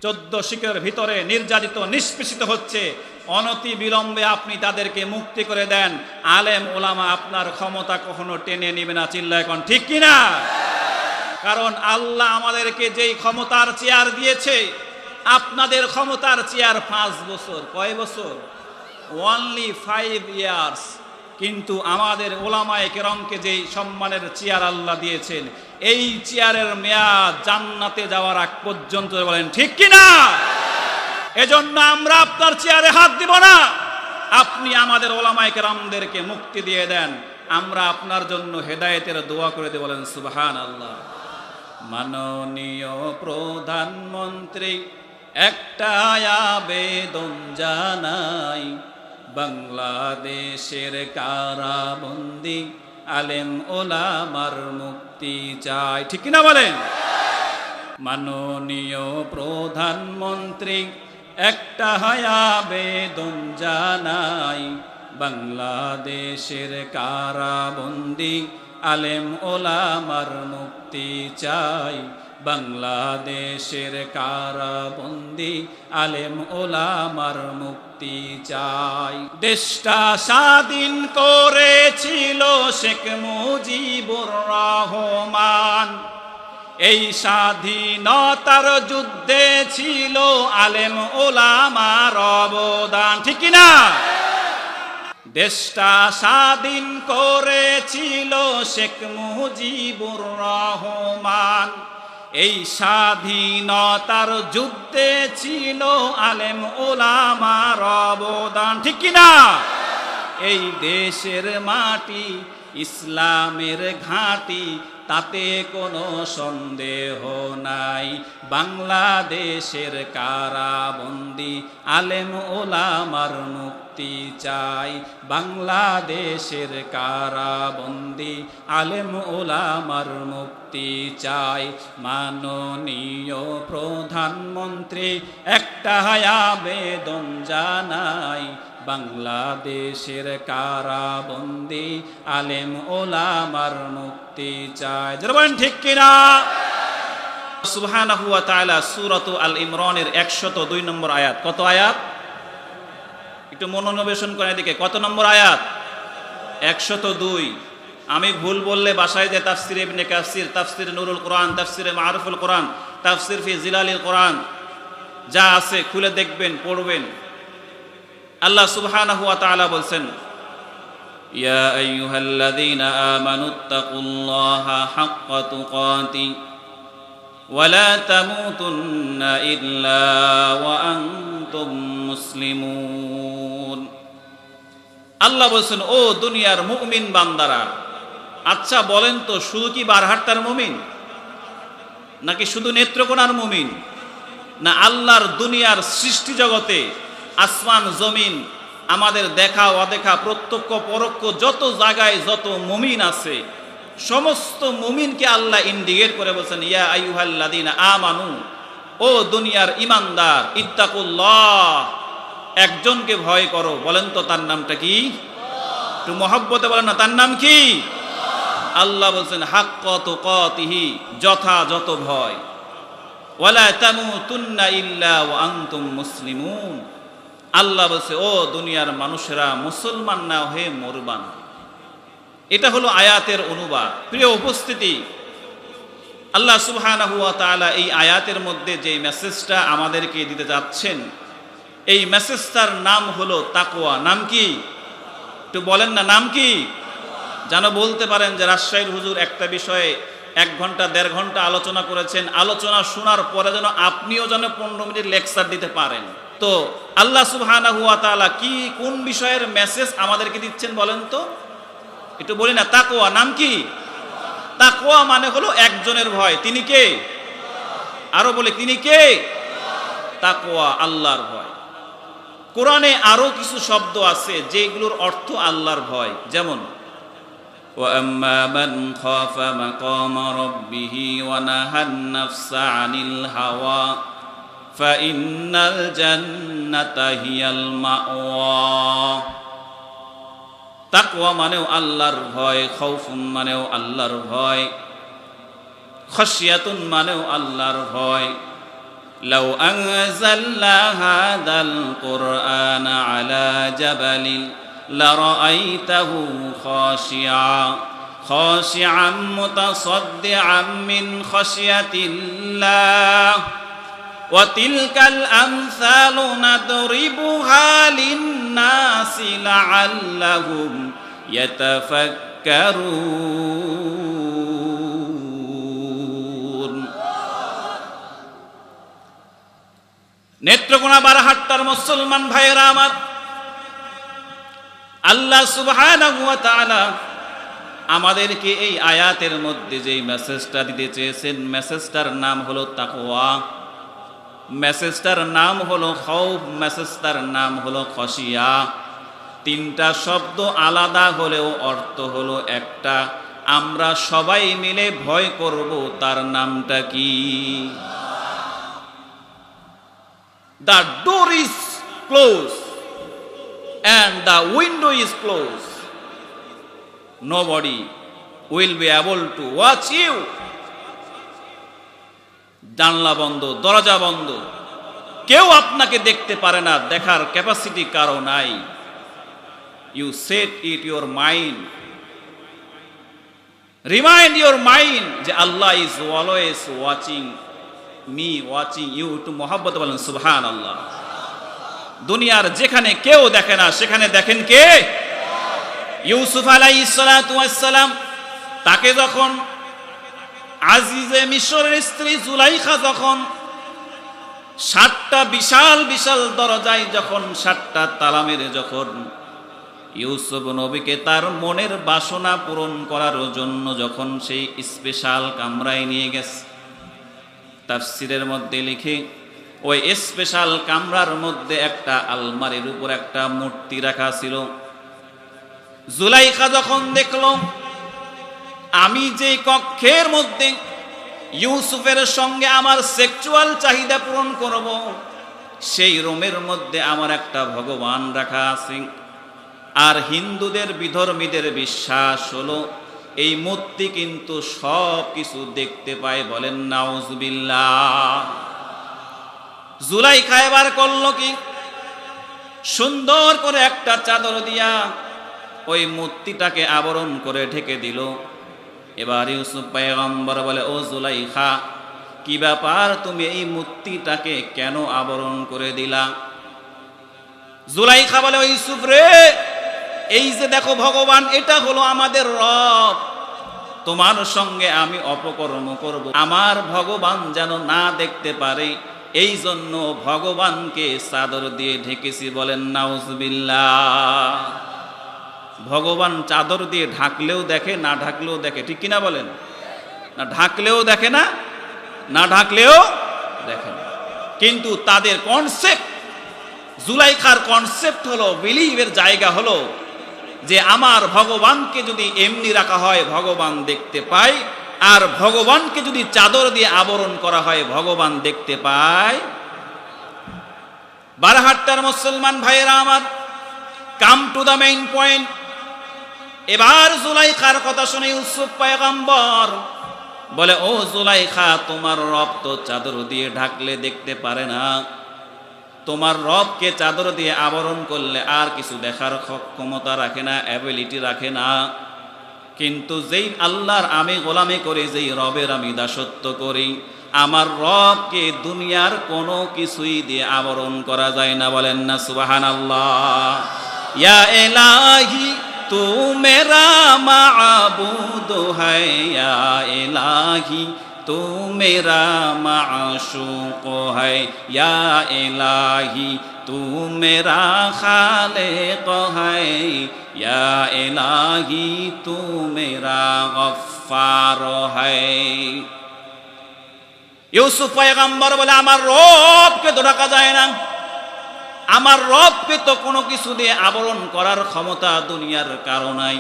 14 শিখরের ভিতরে নির্যাতিত নিষ্পেষিত হচ্ছে, অনতি বিলম্বে আপনি তাদেরকে মুক্তি করে দেন। আলেম ওলামা আপনার ক্ষমতা কখনো টেনে নিবে না। চিল্লায় কোন ঠিক কিনা? কারণ আল্লাহ আমাদেরকে যেই ক্ষমতার চেয়ার দিয়েছে, আপনাদের ক্ষমতার চেয়ার 5 বছর। কয় বছর? Only 5 years. কিন্তু আমাদের ওলামায়ে কেরামকে যেই সম্মানের চেয়ার আল্লাহ দিয়েছেন, এই চেয়ারের মেয়াদ জান্নাতে যাওয়ার আগ পর্যন্ত। বলেন ঠিক কিনা? এজন্য আমরা আপনার চেয়ারে হাত দিব না। আপনি আমাদের ওলামায়ে কেরামদেরকে মুক্তি দিয়ে দেন, আমরা আপনার জন্য হেদায়েতের দোয়া করে দেব। বলেন সুবহানাল্লাহ। মাননীয় প্রধানমন্ত্রী, একটা আবেদন জানাই, বাংলাদেশের কারাবন্দী আলেম ওলামার মুক্তি চাই। ঠিক কিনা বলেন? মাননীয় প্রধানমন্ত্রী, একটা আবেদন জানাই, বাংলাদেশের কারাবন্দী আলেম ওলামার মুক্তি চাই, বাংলাদেশের কারাবন্দী আলেম ওলামার মুক্তি চাই। দেশটা স্বাধীন করেছিল শেখ মুজিবুর রহমান, এই স্বাধীনতার যুদ্ধে ছিল আলেম ওলামার অবদান। ঠিক কিনা? দেশটা স্বাধীন করেছিল শেখ মুজিবুর রহমান, এই স্বাধীনতার যুদ্ধে ছিল আলেম ওলামার অবদান। ঠিক কিনা? এই দেশের মাটি ইসলামের ঘাঁটি, তাতে কোনো সন্দেহ নাই। বাংলাদেশের কারাবন্দী আলেম ওলামার মুক্তি চাই, বাংলাদেশের কারাবন্দী আলেম ওলামার মুক্তি চাই। মাননীয় প্রধানমন্ত্রী, একটা আবেদন জানাই, বাংলাদেশের কারাবন্দী আলেম ওলামার মুক্তি চায়। বলেন ঠিক কিনা? সুবহানাহু ওয়া তাআলা সূরাতু আল ইমরানের 102 নম্বর আয়াত। কত আয়াত? একটু মনোনিবেশন করেন এদিকে। কত নম্বর আয়াত? 102। আমি ভুল বললে বাসায় যে তাফসির ইবনে কাসির, তাফসির নুরুল কোরআন, তাফসিরে মারুফুল কোরআন, তাফসির ফি জিলালিল কোরআন যা আছে খুলে দেখবেন, পড়বেন। আল্লাহ সুবহানাহু ওয়া তাআলা বলছেন, ইয়া আইয়ুহাল্লাযীনা আমানুত্তাকুল্লাহা হাক্কা তুকাতি ওয়া লা তামুতুন্না ইল্লা ওয়া আনতুম মুসলিমুন। আল্লাহ বলছেন, ও দুনিয়ার মুমিন বান্দারা, আচ্ছা বলেন তো, শুধু কি বারহাট্টার মুমিন, নাকি শুধু নেত্রকোনার মুমিন, না আল্লাহর দুনিয়ার সৃষ্টি জগতে আসমান জমিন আমাদের দেখা অদেখা প্রত্যক্ষ পরোক্ষ যত জায়গায় যত মুমিন আছে, সমস্ত মুমিনকে আল্লাহ ইন্ডিকেট করে বলছেন, ইয়া আইয়ুহাল্লাযীনা আমানু, ও দুনিয়ার ইমানদার, ইত্তাকুল্লাহ, একজনকে ভয় করো। বলেন তো তার নামটা কি? একটু মহব্বতে বলেন না, তার নাম কি? আল্লাহ বলছেন হাক্কা তুকাতিহি, যথাযথ ভয়। ওয়ালা তামুতুন্না ইল্লা ওয়া আনতুম মুসলিমুন। আল্লাহ বলছে, ও দুনিয়ার মানুষেরা, মুসলমান না হয়ে মরবা না। এটা হলো আয়াতের অনুবাদ। প্রিয় উপস্থিতি, আল্লাহ সুবহানাহু ওয়া তাআলা এই আয়াতের মধ্যে যে মেসেজটা আমাদেরকে দিতে যাচ্ছেন, এই মেসেজটার নাম হলো তাকওয়া। নাম কি? একটু বলেন না, নাম কি? যেন বলতে পারেন যে রাজশাহীর হুজুর একটা বিষয়ে 1 ঘন্টা 1.5 ঘন্টা আলোচনা করেছেন, আলোচনা শোনার পরে যেন আপনিও যেন 15 মিনিট লেকচার দিতে পারেন। তো আল্লাহ সুবহানাহু ওয়া তাআলা কি কোন বিষয়ের মেসেজ আমাদেরকে দিচ্ছেন বলেন তো? একটু বলি না, তাকওয়া। নাম কি? তাকওয়া মানে হলো একজনের ভয়। তিনি কে? আরো বলে, তিনি কে? তাকওয়া, আল্লাহর ভয়। কোরআনে আরো কিছু শব্দ আছে যেগুলোর অর্থ আল্লাহর ভয়। যেমন وَأَمَّا مَنْ خَافَ مَقَامَ رَبِّهِ وَنَهَى النَّفْسَ عَنِ الْهَوَى فَإِنَّ الْجَنَّةَ هِيَ الْمَأْوَى। তাকওয়া মানেও আল্লাহর ভয়, খাউফুন মানেও আল্লাহর ভয়, খাশিয়াতুন মানেও আল্লাহর ভয়। লাউ আনজালনা হাযাল কুরআন আলা জাবালিন লারাআইতাহু খাশিআন মুতাসাদ্দিআন মিন খাশিয়াতিল্লাহ ওয়া তিলকাল আমসালু নাদরিবুহা লিন-নাসি লাআল্লাহুম ইয়াতাফাক্কারুন। নেত্রকোনা বারহাট্টার মুসলমান ভাইয়েরা আমার, আল্লাহ সুবহানাহু ওয়া তাআলা আমাদেরকে এই আয়াতের মধ্যে যেই মেসেজটা দিতে চেয়েছেন, মেসেজটার নাম হলো তাকওয়া, মেসেজটার নাম হলো খৌফ, মেসেজটার নাম হলো খশিয়া। তিনটা শব্দ আলাদা হলেও অর্থ হলো একটা। আমরা সবাই মিলে ভয় করব, তার নামটা কি? The door is closed and the window is closed. Nobody will be able to watch you. জানলা বন্ধ, দরজা বন্ধ, কেউ আপনাকে দেখতে পারে না, দেখার ক্যাপাসিটি কারো নাই। You set it your mind, remind your mind যে আল্লাহ is always watching me, watching you. একটু মহব্বত বলেন সুবহানাল্লাহ। দুনিয়ার যেখানে কেউ দেখে না, সেখানে দেখেন কে? ইউসুফ আলাইহিস সালাতু ওয়াস সালাম, তাকে যখন আজিজে মিশরের স্ত্রী জুলাইখা যখন 7টা বিশাল বিশাল দরজায় যখন 7টা তালা মেরে যখন ইউসুফ নবীকে তার মনের বাসনা পূরণ করার জন্য যখন সেই স্পেশাল কামরায় নিয়ে গেছে, তাফসীরের মধ্যে লিখে ওই স্পেশাল কামরার মধ্যে একটা আলমারির উপর একটা মূর্তি রাখা ছিল। জুলাইখা যখন দেখলো আমি যে কক্ষের মধ্যে ইউসুফের সঙ্গে আমার সেক্সুয়াল চাহিদা পূরণ করব, সেই রুমের মধ্যে আমার একটা ভগবান রাখা আছে। আর হিন্দুদের বিধর্মীদের বিশ্বাস হলো এই মূর্তি কিন্তু সব কিছু দেখতে পায়, বলেন নাউজুবিল্লাহ। জুলাইখা এবার করলো কি, সুন্দর করে একটা চাদর দিয়া ওই মূর্তিটাকে আবরণ করে ঢেকে দিল। এবার ইউসুফ পয়গম্বর বলে, ও জুলাইখা, কি ব্যাপার, তুমি এই মূর্তিটাকে কেন আবরণ করে দিলা? জুলাইখা বলে, ও ইউসুফ রে, এই যে দেখো ভগবান, এটা হলো আমাদের রব, তোমার সঙ্গে আমি অপকর্ম করব, আমার ভগবান যেন না দেখতে পারে, এই জন্য ভগবানকে চাদর দিয়ে ঢেকেছি, বলেন নাউজুবিল্লাহ। ভগবান চাদর দিয়ে ঢাকলেও দেখে, না ঢাকলেও দেখে, ঠিক কিনা বলেন? না ঢাকলেও দেখে না, না ঢাকলেও দেখে না। কিন্তু তাদের কনসেপ্ট, জুলাইখার কনসেপ্ট হলো, বিলিভের জায়গা হলো যে আমার ভগবানকে যদি এমনি রাখা হয় ভগবান দেখতে পায়, আর ভগবানকে যদি চাদর দিয়ে আবরণ করা হয় ভগবান দেখতে পায়। বারহাট্টার মুসলমান ভাইয়েরা আমার, come to the main point. এবার জুলাইখার কথা শুনে ইউসুফ পয়গম্বর বলে, ও জুলাইখা, তোমার রব তো চাদর দিয়ে ঢাকলে দেখতে পারে না, তোমার রবকে চাদর দিয়ে আবরণ করলে আর কিছু দেখার ক্ষমতা রাখে না, অ্যাবিলিটি রাখে না। কিন্তু যেই আল্লাহর আমি গোলামি করি, যেই রবের আমি দাসত্ব করি, আমার রবকে দুনিয়ার কোনো কিছুই দিয়ে আবরণ করা যায় না, বলেন না সুবহানাল্লাহ। ইয়া ইলাহি তু মেরা মাবুদ হ্যায়, ইয়া ইলাহি তু মেরা মাশুক হ্যায়, ইয়া ইলাহি তু মেরা খালিক হ্যায়, ইয়া ইলাহি তু মেরা গফফার হ্যায়। ইউসুফ পয়গম্বর বলে, আমার রবকে তো ঢাকা যায় না, আমার রবকে তো কোনো কিছু দিয়ে আবরণ করার ক্ষমতা দুনিয়ার কারো নাই।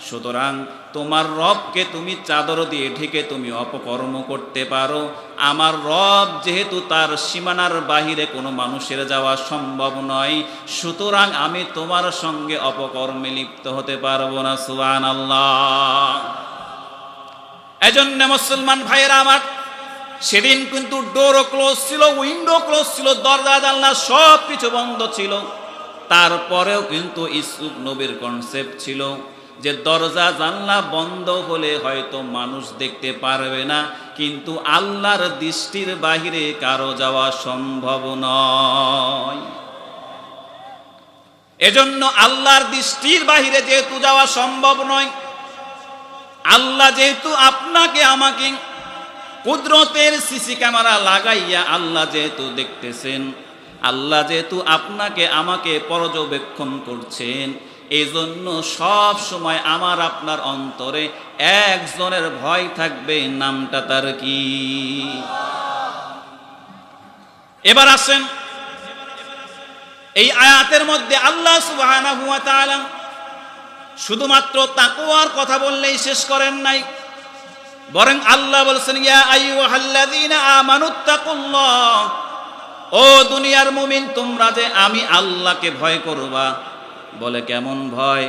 সুতরাং তোমার রবকে তুমি চাদর দিয়ে ঢেকে তুমি অপকর্ম করতে পারো, আমার রব যেহেতু তার সীমানার বাহিরে কোনো মানুষের যাওয়া সম্ভব নয়, সুতরাং আমি তোমার সঙ্গে অপকর্মে লিপ্ত হতে পারবো না। সুবহানাল্লাহ। এজন্য মুসলমান ভাইয়েরা আমার, সেদিন কিন্তু ডোরও ক্লোজ ছিল, উইন্ডো ক্লোজ ছিল, দরজা জানলা সব কিছু বন্ধ ছিল। তারপরেও কিন্তু ইউসুফ নবীর কনসেপ্ট ছিল যে দরজা জানলা বন্ধ হলে হয়তো মানুষ দেখতে পারবে না, কিন্তু আল্লাহর দৃষ্টির বাহিরে কারো যাওয়া সম্ভব নয়। এজন্য আল্লাহর দৃষ্টির বাহিরে যেহেতু যাওয়া সম্ভব নয়, আল্লাহ যেহেতু আপনাকে আমাকে কুদরতের সিসি ক্যামেরা লাগাইয়া আল্লাহ যেহেতু দেখতেছেন, আল্লাহ যেহেতু আপনাকে আমাকে পর্যবেক্ষণ করছেন, এই জন্য সব সময় আমার আপনার অন্তরে একজনের ভয় থাকবে, নামটা তার কি? এবার আসেন, এই আয়াতের মধ্যে আল্লাহ সুবহানাহু ওয়া তাআলা শুধুমাত্র তাকওয়ার কথা বললেই শেষ করেন নাই, বরং আল্লাহ বলছেন ইয়া আইয়ুহাল্লাযীনা আমানুত্তাকুল্লাহ, ও দুনিয়ার মুমিন তোমরা যে আমি আল্লাহকে ভয় করবা। বলে কেমন ভয়?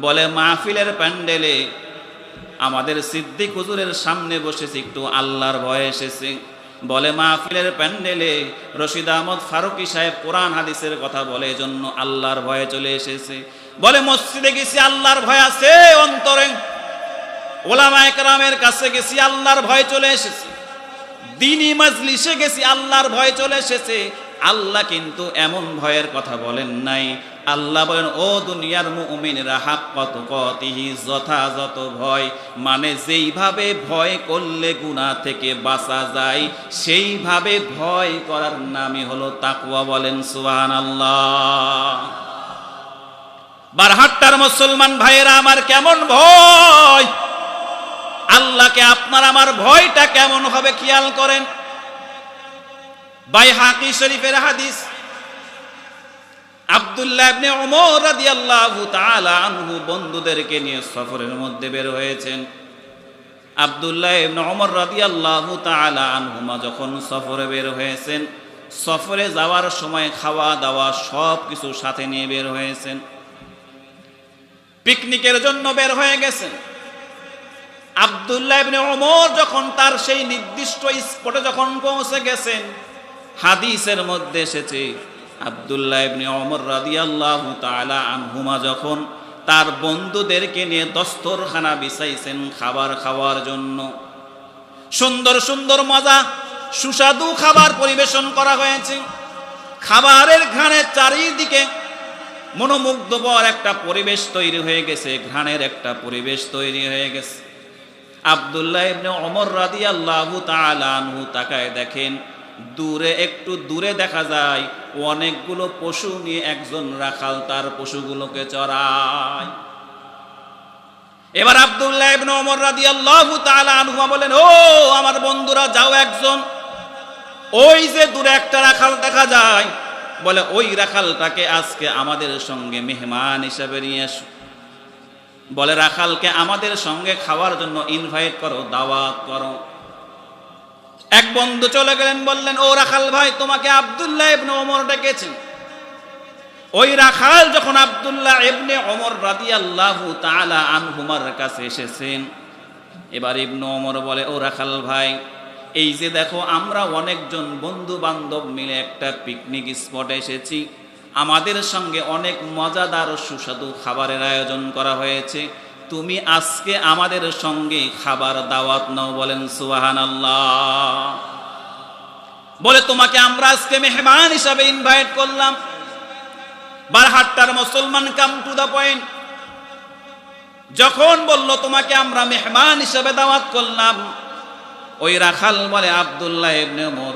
বলে মাহফিলের প্যান্ডেলে আমাদের সিদ্দিক হুজুরের সামনে বসেছি, একটু আল্লাহর ভয় এসেছে। বলে মাহফিলের প্যান্ডেলে রশিদ আহমদ ফারুকী সাহেব কোরআন হাদিসের কথা বলে, এজন্য আল্লাহর ভয়ে চলে এসেছে। বলে মসজিদে গেছি আল্লাহর ভয় আছে অন্তরে, ওলামায়ে কেরামের কাছে গেছি আল্লাহর ভয় চলে এসেছে, দ্বীনি মাজলিসে গেছি আল্লাহর ভয় চলে এসেছে। আল্লাহ কিন্তু এমন ভয়ের কথা বলেন নাই। আল্লাহ বলেন ও দুনিয়ার মুমিনরা হাক্কা তুকাতিহি, যথাযথ ভয়, মানে যেইভাবে ভয় করলে গুনাহ থেকে বাঁচা যায় সেইভাবে ভয় করার নামই হলো তাকওয়া। বলেন সুবহানাল্লাহ। বারহাট্টার মুসলমান ভাইয়েরা আমার, কেমন ভয়! আল্লাহকে আপনার আমার ভয়টা কেমন হবে খেয়াল করেন। বাইহাকি শরীফের হাদিস, আব্দুল্লাহ ইবনে ওমর রাদিয়াল্লাহু তাআলা আনহু বন্ধুদেরকে নিয়ে সফরের মধ্যে বের হয়েছেন। আব্দুল্লাহ ইবনে ওমর রাদিয়াল্লাহু তাআলা আনহুমা যখন সফরে বের হয়েছেন, সফরে যাওয়ার সময় খাওয়া দাওয়া সব কিছু সাথে নিয়ে বের হয়েছেন, পিকনিকের জন্য বের হয়ে গেছেন। আব্দুল্লাহ ইবনে ওমর যখন তার সেই নির্দিষ্ট স্পটে যখন পৌঁছে গেছেন, হাদিসের মধ্যে এসেছে আব্দুল্লাহ ইবনে ওমর রাদিয়াল্লাহু তাআলা আনহুমা যখন তার বন্ধুদেরকে নিয়ে দস্তরখানা বিছাইছেন খাবার খাওয়ার জন্য, সুন্দর সুন্দর মজা সুস্বাদু খাবার পরিবেশন করা হয়েছে। খাবারের ঘ্রাণে চারিদিকে মনোমুগ্ধকর একটা পরিবেশ তৈরি হয়ে গেছে, ঘ্রাণের একটা পরিবেশ তৈরি হয়ে গেছে। আব্দুল্লাহ ইবনে ওমর রাদিয়াল্লাহু তাআলা আনহু তাকায় দেখেন, দূরে একটু দূরে দেখা যায় অনেকগুলো পশু নিয়ে একজন রাখাল তার পশুগুলোকে চড়ায়। এবার আব্দুল্লাহ ইবনে ওমর রাদিয়াল্লাহু তাআলা আনহু বলেন, ও আমার বন্ধুরা যাও, একজন ওই যে দূরে একটা রাখাল দেখা যায়, বলে ওই রাখালটাকে আজকে আমাদের সঙ্গে মেহমান হিসেবে নিয়ে এসো। বলে রাখালকে আমাদের সঙ্গে খাওয়ার জন্য ইনভাইট করো, দাওয়াত করো। এক বন্ধু চলে গেলেন, বললেন ও রাখাল ভাই, তোমাকে আব্দুল্লাহ ইবনে ওমর ডেকেছেন। ওই রাখাল যখন আব্দুল্লাহ ইবনে ওমর রাদিয়াল্লাহু তাআলা আনহুমার কাছে এসেছেন, এবার ইবনে ওমর বলে ও রাখাল ভাই, এই যে দেখো আমরা অনেকজন বন্ধু বান্ধব মিলে একটা পিকনিক স্পটে এসেছি, আমাদের সঙ্গে অনেক মজাদার সুস্বাদু খাবারের আয়োজন করা হয়েছে, তুমি আজকে আমাদের সঙ্গে খাবার দাওয়াত নাও। বলেন সুবহানাল্লাহ। বলে তোমাকে আমরা আজকে মেহমান হিসাবে ইনভাইট করলাম। বারহাট্টার মুসলমান, কাম টু দা পয়েন্ট, যখন বলল তোমাকে আমরা মেহমান হিসাবে দাওয়াত করলাম, ওই রাখাল বলে আব্দুল্লাহ ইবনে ওমর,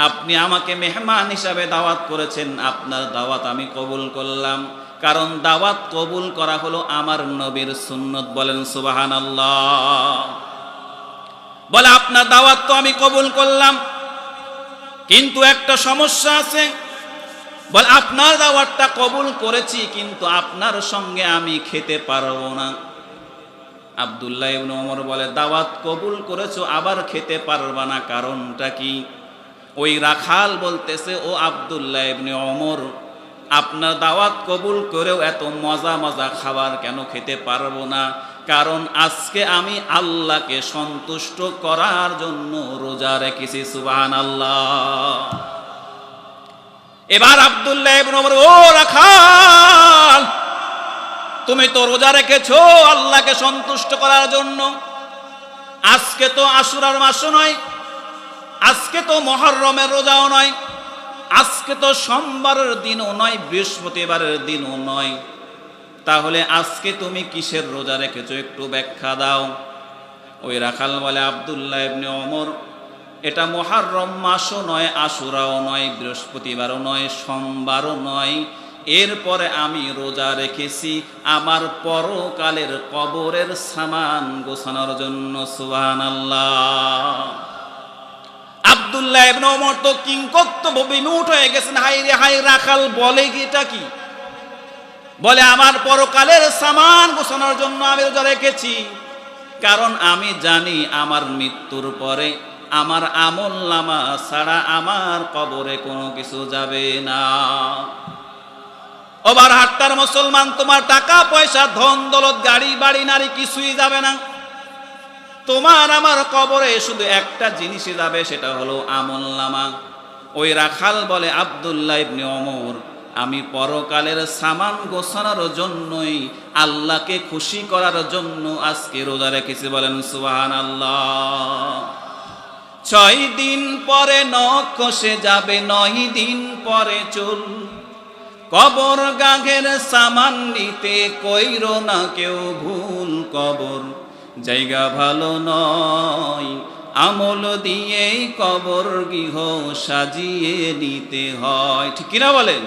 আপনি আমাকে মেহমান হিসাবে দাওয়াত করেছেন, আপনার দাওয়াত আমি কবুল করলাম, কারণ দাওয়াত কবুল করা হলো আমার নবীর সুন্নত। বলেন সুবহানাল্লাহ। বলে আপনার দাওয়াত তো আমি কবুল করলাম, কিন্তু একটা সমস্যা আছে। বলে আপনার দাওয়াতটা কবুল করেছি, কিন্তু আপনার সঙ্গে আমি খেতে পারবো না। আব্দুল্লাহ ইবনে ওমর বলে দাওয়াত কবুল করেছো আবার খেতে পারবা না, কারণটা কি? ওই রাখাল বলতেছে ও আব্দুল্লাহ ইবনে ওমর, আপনার দাওয়াত কবুল করেও এত মজা মজা খাবার কেন খেতে পারবো না? কারণ আজকে আমি আল্লাহকে সন্তুষ্ট করার জন্য রোজা রেখেছি। সুবহানাল্লাহ। এবার আব্দুল্লাহ ইবনে ওমর, ও রাখাল, তুমি তো রোজা রেখেছো আল্লাহকে সন্তুষ্ট করার জন্য। আজকে তো আশুরার মাসও নয়, আজকে তো মুহররমের রোজাও নয়, আজকে তো সোমবারের দিনও নয়, বৃহস্পতিবারের দিনও নয়, তাহলে আজকে তুমি কিসের রোজা রেখেছো একটু ব্যাখ্যা দাও। ওই রাখাল বলে, আব্দুল্লাহ ইবনে ওমর, এটা মুহররম মাসও নয়, আশুরাও নয়, বৃহস্পতিবারও নয়, সোমবারও নয়, এরপরে আমি রোজা রেখেছি আমার পরকালের কবরের সামান গোছানোর জন্য। সুবহানাল্লাহ। আব্দুল্লাহ ইবনে ওমর তো কিংকর্তব্য বিমূঢ় হয়ে গেছেন। হাই রে হাই, রাখাল বলে কি এটা কি? বলে, আমার পরকালের সামান গোছানোর জন্য আমি রোজা রেখেছি, কারণ আমি জানি আমার মৃত্যুর পরে আমার আমলনামা ছাড়া আমার কবরে কোনো কিছু যাবে না। ওবার হাট্টার মুসলমান, তোমার টাকা পয়সা, ধন দৌলত, গাড়ি বাড়ি, নারী কিছুই যাবে না। তোমার আমার কবরে শুধু একটা জিনিসই যাবে, সেটা হলো আমলনামা। ওই রাখাল বলে, আব্দুল্লাহ ইবনে ওমর, আমি পরকালের সামান গোছানোর জন্যই, আল্লাহকে খুশি করার জন্য আজকে রোজা রেখেছি। বলেন সুবহানাল্লাহ। 6 দিন পরে নখ খসে যাবে, 9 দিন পরে চুল, কবর গাঘের সামান নিতে কইরো না কেউ ভুল, কবর জায়গা ভালো নয়, আমল দিয়েই কবর গৃহ সাজিয়ে নিতে হয়। ঠিক কিনা বলেন?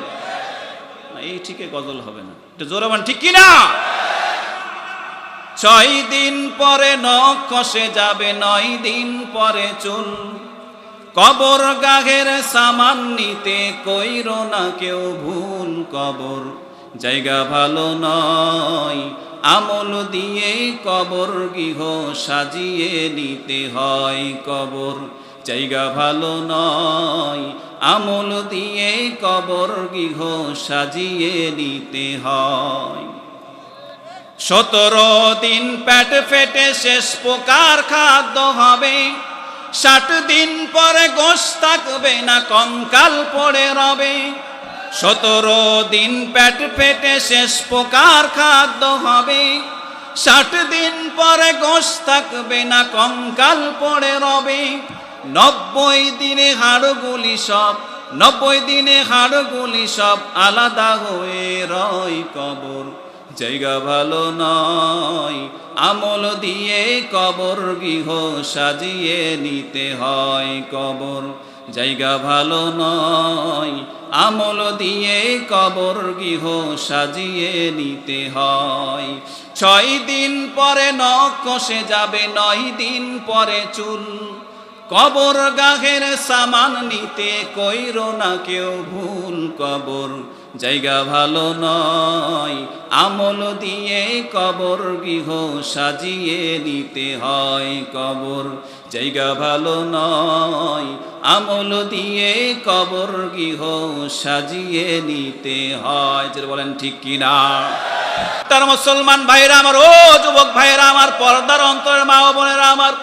এই ঠিকই গজল হবে না, এটা জোরে বলেন, ঠিক কিনা? 6 দিন পরে নখ খসে যাবে, 9 দিন পরে চুল, কবর গাঘের সামান নিতে কইরো না কেউ ভুল, কবর জায়গা ভালো নয়, আমল দিয়ে কবর গৃহ সাজিয়ে নিতে হয়, কবর জায়গা ভালো নয়, আমল দিয়ে কবর গৃহ সাজিয়ে নিতে হয়। 17 দিন পেট ফেটে শেষ প্রকার খাদ্য হবে, 60 দিন পরে গোশ থাকবে না, কঙ্কাল পড়ে রবে। 17 দিন পেট ফেটে শেষ প্রকার খাদ্য হবে, 60 দিন পরে গোশ থাকবে না, কঙ্কাল পড়ে রবে। 90 দিনে হাড়গুলি সব, 90 দিনে হাড়গুলি সব আলাদা হয়ে রয়, কবর জায়গা ভালো নয়, আমল দিয়ে কবর গৃহ সাজিয়ে নিতে হয়, কবর জায়গা ভালো নয়, আমল দিয়ে কবর গৃহ সাজিয়ে নিতে হয়। 6 দিন পরে নখ খসে যাবে, 9 দিন পরে চুল, কবর গাঘের সামান নিতে কইরো না কেউ ভুল, কবর জায়গা ভালো নয়, আমল দিয়ে কবর গৃহ সাজিয়ে নিতে হয়, কবর জায়গা ভালো নয়, আমল দিয়ে কবর গৃহ সাজিয়ে নিতে হয়। যে বলেন ঠিক কিনা? তার মুসলমান ভাইরা আমার, ও যুবক ভাইরা আমার, পর্দার অন্তরের মা ও বোনেরা আমার,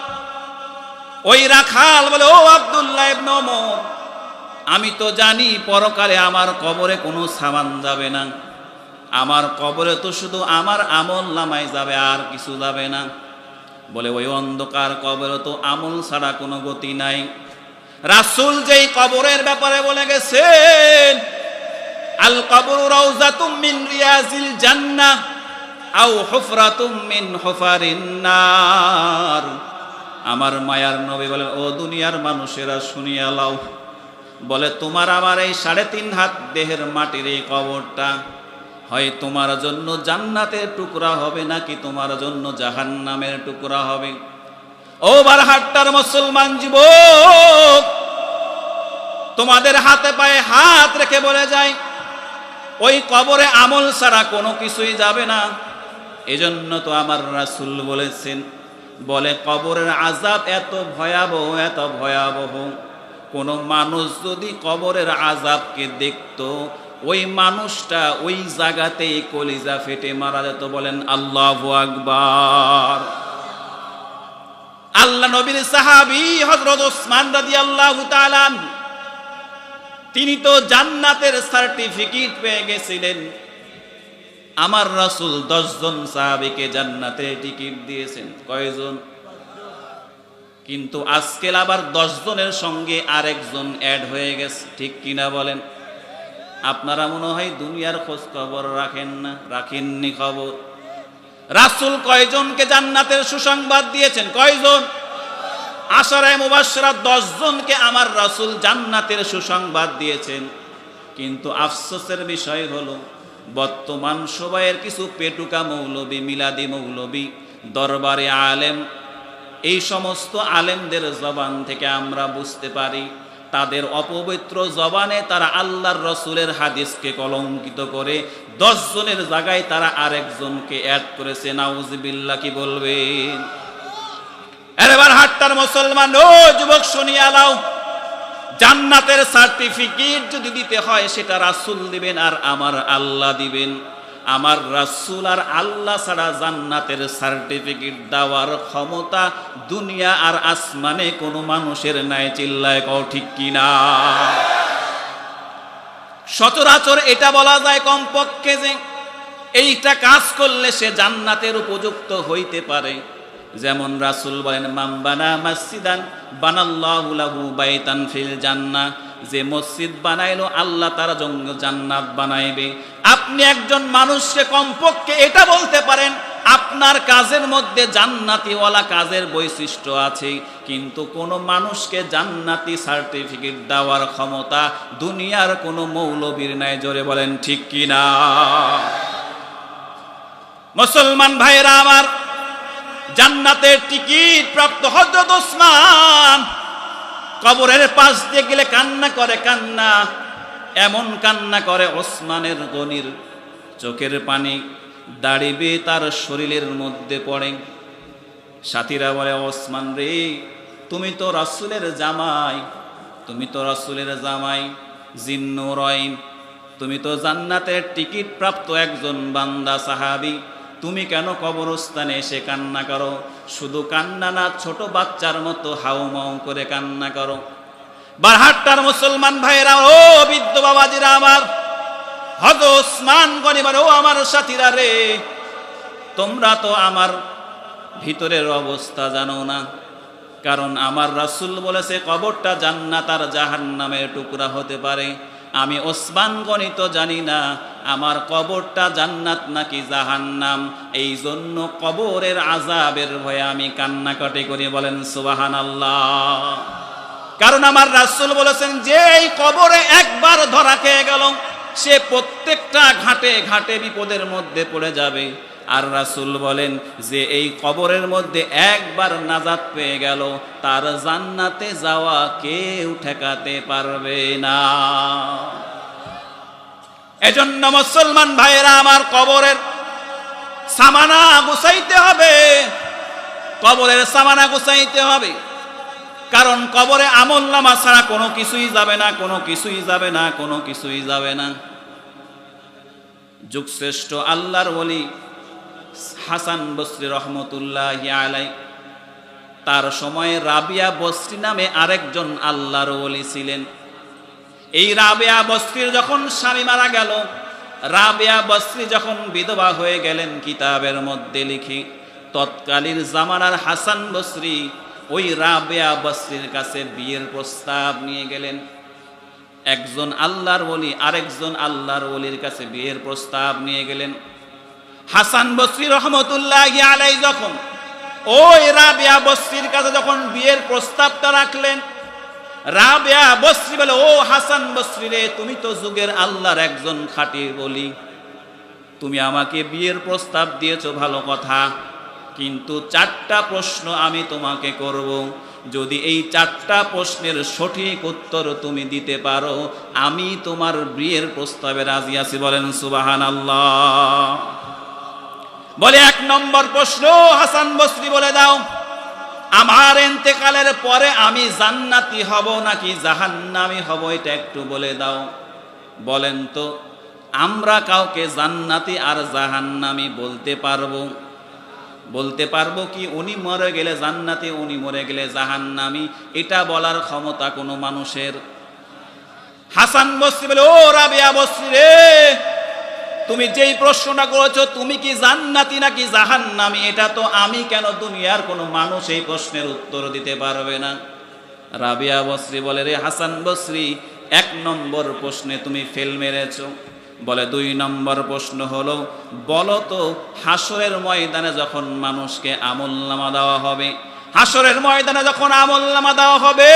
ওই রাখাল বলে, ও আব্দুল্লাহ ইবনে ওমর, আমি তো জানি পরকালে আমার কবরে কোনো সামান যাবে না, আমার কবরে তো শুধু আমার আমল নামায় যাবে, আর কিছু যাবে না। বলে, ওই অন্ধকার কবরে তো আমল ছাড়া কোনো গতি নাই। রাসূল যেই কবরের ব্যাপারে বলে গেছেন, আল কবরু রাউযাতুম মিন রিয়াজিল জান্নাহ আও হুফরাতুম মিন হুফারিন নার। আমার মায়ার নবী বলেন, ও দুনিয়ার মানুষেরা শুনিয়া লাও, বলে তোমার আমার এই 3.5 হাত দেহের মাটির এই কবরটা হয় তোমার জন্য জান্নাতের টুকরা হবে, নাকি তোমার জন্য জাহান্নামের টুকরা হবে। ও বারহাট্টার মুসলমান যুবক, তোমাদের হাতে পায়ে হাত রেখে বলে যায়, ওই কবরে আমল ছাড়া কোনো কিছুই যাবে না। এজন্য তো আমার রাসূল বলেছেন, বলে কবরের আযাব এত ভয়াবহ, এত ভয়াবহ, কোন মানুষ যদি কবরের আযাবকে দেখতো, ওই মানুষটা ওই জায়গাতেই কলিজা ফেটে মারা যেত। বলেন আল্লাহু আকবার। আল্লাহ নবীর সাহাবী হযরত ওসমান রাদিয়াল্লাহু তাআলা আনহু, তিনি তো জান্নাতের সার্টিফিকেট পেয়ে গেছিলেন। আমার রাসূল 10 জন সাহাবীকে জান্নাতে টিকিট দিয়েছেন। কয়জন? কিন্তু আজকাল আবার 10 জনের সঙ্গে আরেকজন অ্যাড হয়ে গেছে, ঠিক কিনা বলেন? আপনারা মনে হয় দুনিয়ার খোঁজ খবর রাখেন না, রাখেননি খবর। রাসূল কয়জনকে জান্নাতের সুসংবাদ দিয়েছেন? কয়জন? আশারায়ে মুবাশশিরা 10 জনকে আমার রাসূল জান্নাতের সুসংবাদ দিয়েছেন। কিন্তু আফসোসের বিষয় হলো বর্তমান সময়ের কিছু পেটুকা মৌলবী, মিলাদি মৌলবী, দরবারে আলেম, এই সমস্ত আলেমদের জবান থেকে আমরা বুঝতে পারি তাদের অপবিত্র জবানে তারা আল্লাহর রসুলের হাদিসকে কলঙ্কিত করে 10 জনের জায়গায় তারা আরেকজনকে অ্যাড করেছে। নাউজুবিল্লাহ। কি বলবেন? এবার হাট্টার মুসলমান, ও যুবক শুনিয়া লাও, জান্নাতের সার্টিফিকেট যদি দিতে হয় সেটা রাসূল দিবেন আর আমার আল্লাহ দিবেন। আমার রাসূল আর আল্লাহ ছাড়া জান্নাতের সার্টিফিকেট দেওয়ার ক্ষমতা দুনিয়া আর আসমানে কোনো মানুষের নাই। চিল্লায় কও ঠিক কিনা? সচরাচর এটা বলা যায় কমপক্ষে যে এইটা কাজ করলে সে জান্নাতের উপযুক্ত হইতে পারে। যেমন রাসূল বলেন, মান বানা মসজিদান বানাল্লাহু লাহু বাইতান ফিল জান্নাহ, যে মসজিদ বানাইলো আল্লাহ তার জন্য জান্নাত বানাইবে। আপনি একজন মানুষকে কমপক্ষে এটা বলতে পারেন আপনার কাজের মধ্যে জান্নাতিওয়ালা কাজের বৈশিষ্ট্য আছে, কিন্তু কোনো মানুষকে জান্নাতি সার্টিফিকেট দেওয়ার ক্ষমতা দুনিয়ার কোনো মৌলবীর নাই। জোরে বলেন ঠিক কিনা? মুসলমান ভাইরা আমার, জান্নাতের টিকিট প্রাপ্ত হযরত ওসমান কবরের পাশ দিয়ে গেলে কান্না করে, কান্না, এমন কান্না করে ওসমানের গনির চোখের পানি দাঁড়িয়ে তার শরীরের মধ্যে পড়ে। সাথীরা বলে, ওসমান রে, তুমি তো রাসূলের জামাই, তুমি তো রাসূলের জামাই, জিন্নুরাইন, তুমি তো জান্নাতের টিকিট প্রাপ্ত একজন বান্দা সাহাবী, তুমি কেন কবরস্থানে এসে কান্না করো? শুধু কান্না না, ছোট বাচ্চার মতো হাউমাউ করে কান্না করো। বারহাট্টার মুসলমান ভাইরা, ও বৃদ্ধ বাবাজিরা আমার, হযরত ওসমান গনিবার, ও আমার সাথীরা রে, তোমরা তো আমার ভিতরের অবস্থা জানো না। কারণ আমার রাসূল বলেছে কবরটা জান্নাত আর জাহান্নামের টুকরা হতে পারে। আমি ওসমান গনি তো জানি না আমার কবরটা জান্নাত নাকি জাহান্নাম। এই জন্য কবরের আযাবের ভয়ে আমি কান্নাকাটি করি। বলেন সুবহানাল্লাহ। কারণ আমার রাসূল বলেছেন যে এই কবরে একবার ধরা খেয়ে গেল সে প্রত্যেকটা ঘাটে ঘাটে বিপদের মধ্যে পড়ে যাবে। আর রাসূল বলেন যে এই কবরের মধ্যে একবার নাজাত পেয়ে গেল তার জান্নাতে যাওয়া কেউ ঠেকাতে পারবে না। এজন্য মুসলমান ভাইরা আমার, কবরের সামানা গুছাইতে হবে, কবরের সামানা গুছাইতে হবে। কারণ কবরে আমলনামা ছাড়া কোনো কিছুই যাবে না, কোনো কিছুই যাবে না, কোনো কিছুই যাবে না। যুগশ্রেষ্ঠ আল্লাহর ওলি হাসান বসরি রহমতুল্লাহি আলাইহি, তার সময়ে রাবিয়া বসরি নামে আরেকজন আল্লাহর ওলি ছিলেন। এই রাবিয়া বসরির যখন স্বামী মারা গেল, রাবিয়া বসরি যখন বিধবা হয়ে গেলেন, কিতাবের মধ্যে লিখে তৎকালীন জামানার হাসান বসরি ওই রাবিয়া বসরির কাছে বিয়ের প্রস্তাব নিয়ে গেলেন। একজন আল্লাহর ওলি আরেকজন আল্লাহর ওলির কাছে বিয়ের প্রস্তাব নিয়ে গেলেন। হাসান বসরি রহমতুল্লাহি আলাইহি যখন ওই রাবিয়া বসরির কাছে যখন বিয়ের প্রস্তাবটা রাখলেন, রাবিয়া বসরি বলে, ও হাসান বসরি রে, তুমি তো যুগের আল্লাহর একজন খাঁটি ওলি, তুমি আমাকে বিয়ের প্রস্তাব দিয়েছো ভালো কথা, কিন্তু 4টা প্রশ্ন আমি তোমাকে করব। যদি এই 4টা প্রশ্নের সঠিক উত্তর তুমি দিতে পারো, আমি তোমার বিয়ের প্রস্তাবে রাজি আছি। বলেন সুবহানাল্লাহ। বলে 1 নম্বর প্রশ্ন, হাসান বসরি বলে দাও, আমার ইন্তেকালের পরে আমি জান্নাতি হব নাকি জাহান্নামী হব, এটা একটু বলে দাও। বলেন তো আমরা কাউকে জান্নাতি আর জাহান্নামী বলতে পারবো কি উনি মরে গেলে জান্নাতি, উনি মরে গেলে জাহান্নামী? এটা বলার ক্ষমতা কোনো মানুষের? হাসান বসরি বলে, ও রাবিয়া বসরি রে, তুমি যেই প্রশ্নটা করেছো, তুমি কি জান্নাতি নাকি জাহান্নামী, এটা তো আমি কেন দুনিয়ার কোনো মানুষ এই প্রশ্নের উত্তর দিতে পারবে না। রাবিয়া বসরি বলে, রে হাসান বসরি, 1 নম্বর প্রশ্নে তুমি ফেল মেরেছো। বলে 2 নম্বর প্রশ্ন হলো, বলো তো হাসরের ময়দানে যখন মানুষকে আমলনামা দেওয়া হবে, হাসরের ময়দানে যখন আমলনামা দেওয়া হবে,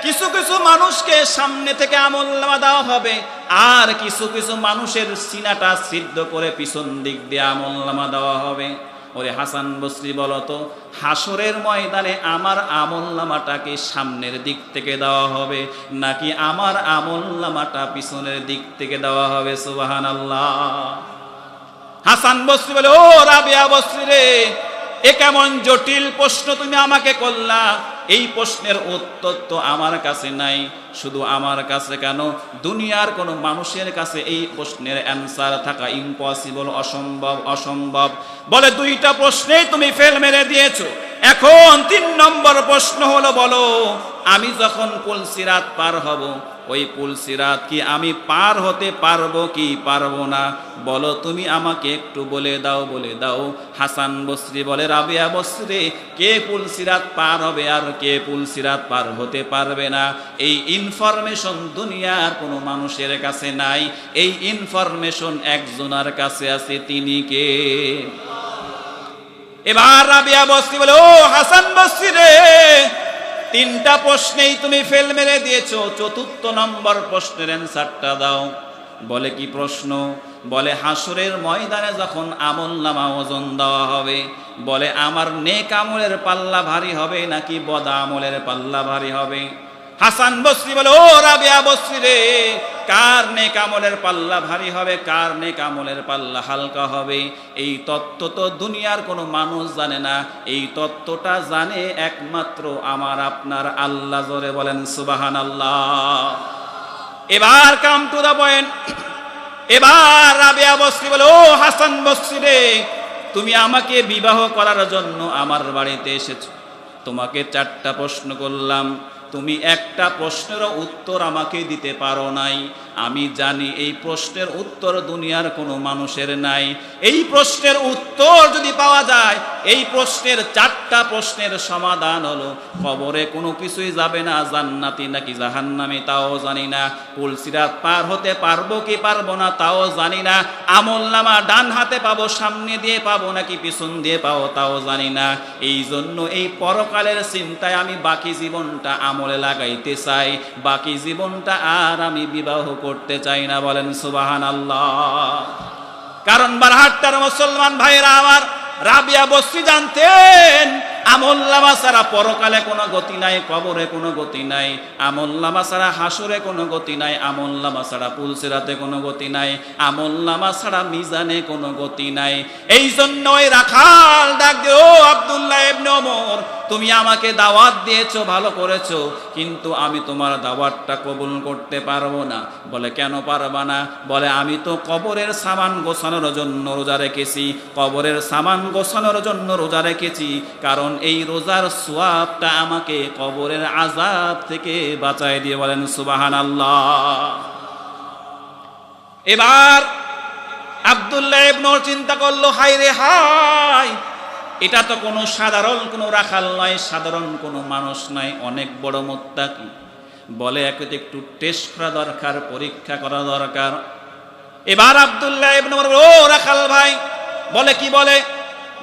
কিছু কিছু মানুষকে সামনে থেকে আমলনামা দেওয়া হবে, আর কিছু কিছু মানুষের সিনাটা সিদ্ধ করে পিছন দিক দিয়ে আমলনামা দেওয়া হবে। ওরে হাসান বসরি, বলো তো হাসরের ময়দানে আমার আমলনামাটা কি সামনের দিক থেকে দেওয়া হবে নাকি আমার আমলনামাটা পিছনের দিক থেকে দেওয়া হবে? সুবহানাল্লাহ। হাসান বসরি বলে, ও রাবিয়া বসরি রে, এ কেমন জটিল প্রশ্ন তুমি আমাকে করলা, এই প্রশ্নের উত্তর তো আমার কাছে নাই। শুধু আমার কাছে কেন, দুনিয়ার কোনো মানুষের কাছে এই প্রশ্নের অ্যান্সার থাকা ইম্পসিবল, অসম্ভব। বলে 2টা প্রশ্নেই তুমি ফেল মেরে দিয়েছো। এখন 3 নম্বর প্রশ্ন হলো, বলো আমি যখন পুলসিরাত পার হব, ওই পুলসিরাত কি আমি পার হতে পারবো কি পারবো না? বলো তুমি আমাকে একটু বলে দাও। হাসান বসরি বলে, রাবিয়া বসরি, কে পুলসিরাত পার হবে আর কে পুলসিরাত পার হতে পারবে না, এই ইনফরমেশন দুনিয়ার কোনো মানুষের কাছে নাই। এই ইনফরমেশন একজনের কাছে আছে, তিনি কে? এবার রাবিয়া বসরি বলে, ও হাসান বসরি রে, 3টা প্রশ্নেই তুমি ফেল মেরে দিয়েছো, 4র্থ নম্বর প্রশ্নের অ্যান্সারটা দাও। বলে কি প্রশ্ন? বলে হাসরের ময়দানে যখন আমলনামা ওজন দেওয়া হবে, বলে আমার নেক আমলের পাল্লা ভারী হবে নাকি বদ আমলের পাল্লা ভারী হবে? হাসান বসরি বলে, ও রাবিয়া বসরি রে, কার নেক আমলের পাল্লা ভারী হবে, কার নেক আমলের পাল্লা হালকা হবে, এই তত্ত্ব তো দুনিয়ার কোনো মানুষ জানে না। এই তত্ত্বটা জানে একমাত্র আমার আপনার আল্লাহ। জোরে বলেন সুবহানাল্লাহ। এবার কাম টু দা পয়েন্ট। এবার রাবিয়া বসরি বলে, ও হাসান বসরি রে, তুমি আমাকে বিবাহ করার জন্য আমার বাড়িতে এসেছো, তোমাকে 4টা প্রশ্ন করলাম, তুমি একটা প্রশ্নেরও উত্তর আমাকে দিতে পারো নাই। আমি জানি এই প্রশ্নের উত্তর দুনিয়ার কোনো মানুষের নাই। এই প্রশ্নের উত্তর যদি পাওয়া যায়, এই প্রশ্নের 4টা প্রশ্নের সমাধান হলো, কবরে কোনো কিছুই যাবে না, জান্নাতি নাকি জাহান্নামী তাও জানি না, পুলসিরাত পার হতে পারবো কি পারবো না তাও জানি না, আমলনামা ডান হাতে পাবো, সামনে দিয়ে পাবো নাকি পিছন দিয়ে পাবো তাও জানি না। এই জন্য এই পরকালের চিন্তায় আমি বাকি জীবনটা আমলে লাগাইতে চাই, বাকি জীবনটা আর আমি বিবাহ করতে চাই না। বলেন সুবহানাল্লাহ। কারণ বারহাট্টার মুসলমান ভাইরা আমার, রাবিয়া বসরি জানতেন আমলনামা ছাড়া পরকালে কোনো গতি নাই, কবরে কোনো গতি নাই, আমলনামা ছাড়া হাসরে কোনো গতি নাই, আমলনামা ছাড়া পুলসিরাতে কোনো গতি নাই, আমলনামা ছাড়া মিজানে কোনো গতি নাই। এই জন্য ওই রাখাল ডাক দিয়ে, ও আব্দুল্লাহ ইবনে ওমর, তুমি আমাকে দাওয়াত দিয়েছো, ভালো করেছো, কিন্তু আমি তোমার দাওয়াতটা কবুল করতে পারবো না। বলে কেন পারবা না? বলে আমি তো কবরের সামান গোছানোর জন্য রোজা রেখেছি, কবরের সামান গোছানোর জন্য রোজা রেখেছি, কারণ এই রোজার সওয়াবটা আমাকে কবরের আযাব থেকে বাঁচায় দিয়ে। বলেন সুবহানাল্লাহ। এবার আব্দুল্লাহ ইবনে ওমর চিন্তা করলো, হায় রে হায়, এটা তো কোনো সাধারণ কোনো রাখাল নয়, সাধারণ কোনো মানুষ নয়, অনেক বড় মুত্তাকি। বলে একটু টেস্ট করা দরকার, পরীক্ষা করা দরকার। এবার আব্দুল্লাহ ইবনে ওমর, ও রাখাল ভাই, বলে কি?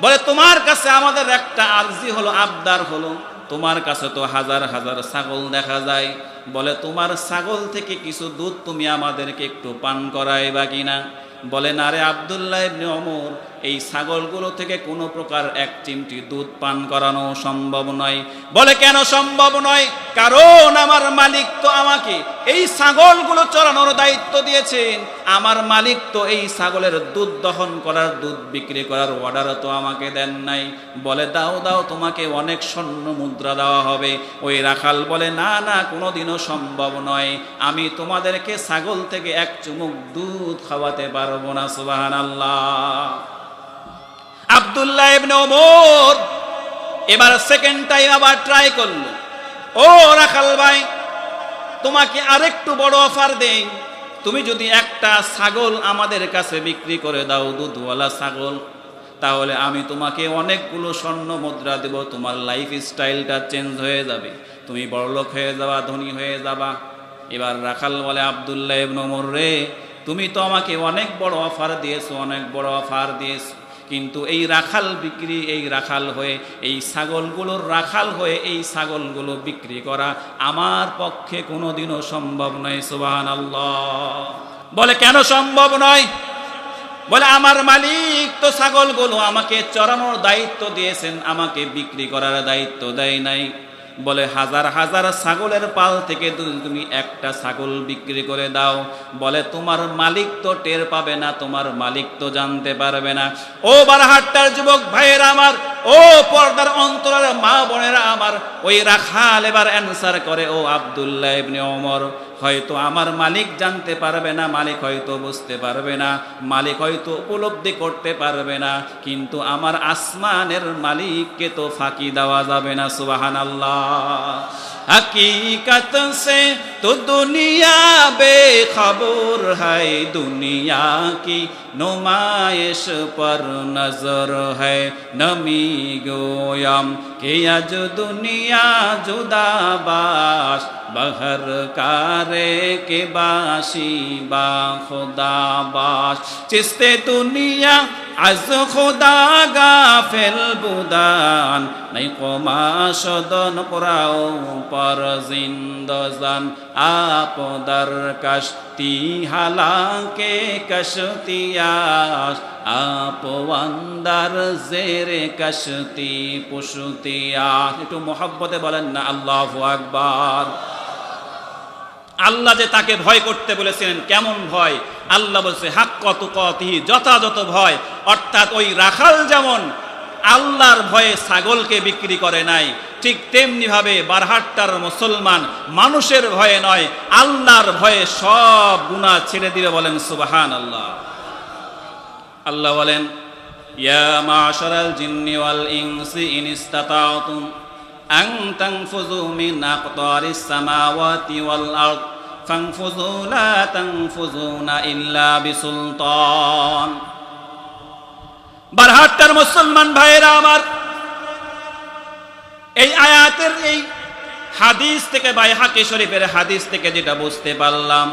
বলে তোমার কাছে আমাদের একটা আরজি হলো, আবদার হলো, তোমার কাছে তো হাজার হাজার ছাগল দেখা যায়, বলে তোমার ছাগল থেকে কিছু দুধ তুমি আমাদেরকে একটু পান করাইবা কিনা? বলে না রে আব্দুল্লাহ ইবনে ওমর, এই ছাগলগুলো থেকে কোনো প্রকার এক চিমটি দুধ পান করানো সম্ভব নয়। বলে কেন সম্ভব নয়? কারণ আমার মালিক তো আমাকে এই ছাগলগুলো চরানোর দায়িত্ব দিয়েছেন। আমার মালিক তো এই ছাগলের দুধ দহন করার, দুধ বিক্রি করার অর্ডার তো আমাকে দেন নাই। বলে দাও দাও, তোমাকে অনেক স্বর্ণ মুদ্রা দেওয়া হবে। ওই রাখাল বলে না না, কোনোদিনও সম্ভব নয়, আমি তোমাদেরকে ছাগল থেকে এক চুমুক দুধ খাওয়াতে পারবো না। সুবহানাল্লাহ। আব্দুল্লাহ ইবনে ওমর এবার সেকেন্ড টাইম আবার ট্রাই করলো। ও রাখাল ভাই, তোমাকে আরেকটু বড় অফার দেই, তুমি যদি একটা ছাগল আমাদের কাছে বিক্রি করে দাও, দুধওয়ালা ছাগল, তাহলে আমি তোমাকে অনেকগুলো স্বর্ণ মুদ্রা দেব। তোমার লাইফ স্টাইলটা চেঞ্জ হয়ে যাবে, তুমি বড়লোক হয়ে যাবা, ধনী হয়ে যাবা। এবার রাখাল বলে আব্দুল্লাহ ইবনে ওমর রে, তুমি তো আমাকে অনেক বড় অফার দিয়েছো, অনেক বড় অফার দিয়েছো, কিন্তু এই রাখাল বিক্রি, এই রাখাল হয়ে, এই ছাগলগুলোর রাখাল হয়ে এই ছাগলগুলো বিক্রি করা আমার পক্ষে কোনোদিনও সম্ভব নয়। সুবহানাল্লাহ। বলে কেন সম্ভব নয়? বলে আমার মালিক তো ছাগলগুলো আমাকে চরানোর দায়িত্ব দিয়েছেন, আমাকে বিক্রি করার দায়িত্ব দেয় নাই। বলে হাজার হাজার ছাগলের পাল থেকে তুমি একটা ছাগল বিক্রি করে দাও, বলে তোমার মালিক তো টের পাবে না, তোমার মালিক তো জানতে পারবে না। ও বারহাট্টার যুবক ভাইয়েরা আমার, ও পর্দার অন্তরের মা বোনেরা আমার, ওই রাখাল এবার অ্যান্সার করে, ও আব্দুল্লাহ ইবনে ওমর, হয়তো আমার মালিক জানতে পারবে না, মালিক হয়তো বুঝতে পারবে না, মালিক হয়তো উপলব্ধি করতে পারবে না, কিন্তু আমার আসমানের মালিককে তো ফাঁকি দেওয়া যাবে না। সুবহানাল্লাহ। हकीकत से तो दुनिया बेखबर है, दुनिया की नुमाइश पर नजर है, नमी गोयम कि आज दुनिया जुदाबाश, बहर कारे के बाशी बा खुदाबाश, चिस्ते दुनिया از خدا غافل بودن، نی قماشدن قراو پر زندزن، آپ در کشتی حلاکه کشتیاش، آپ اندر زیر کشتی پشتیاش। একটু মহব্বতে বলেন না আল্লাহু আকবার। আল্লাহ যে তাকে ভয় করতে বলেছিলেন, কেমন ভয়? আল্লাহ বলছে হাক্কা তুকাতিহি, যথাযথ ভয়। অর্থাৎ ওই রাখাল যেমন আল্লাহর ভয়ে ছাগলকে বিক্রি করে নাই, ঠিক তেমনি ভাবে বারহাট্টার মুসলমান মানুষের ভয়ে নয়, আল্লাহর ভয়ে সব গুনাহ ছেড়ে দিবে। বলেন সুবহানাল্লাহ। আল্লাহ বলেন ইয়া মাশারাল জিন্নি ওয়াল ইনসি ইন ইসতাতাতুম আন তানফুযু মিন আকতারিস সামাওয়াতি ওয়াল আরদ ফানফুযু লা তানফুযুনা ইল্লা বিসুলতান। বারহাট্টার মুসলমান ভাইয়েরা আমার, এই আয়াতের এই হাদিস থেকে, বাইহাকি শরীফের হাদিস থেকে যেটা বুঝতে পারলাম,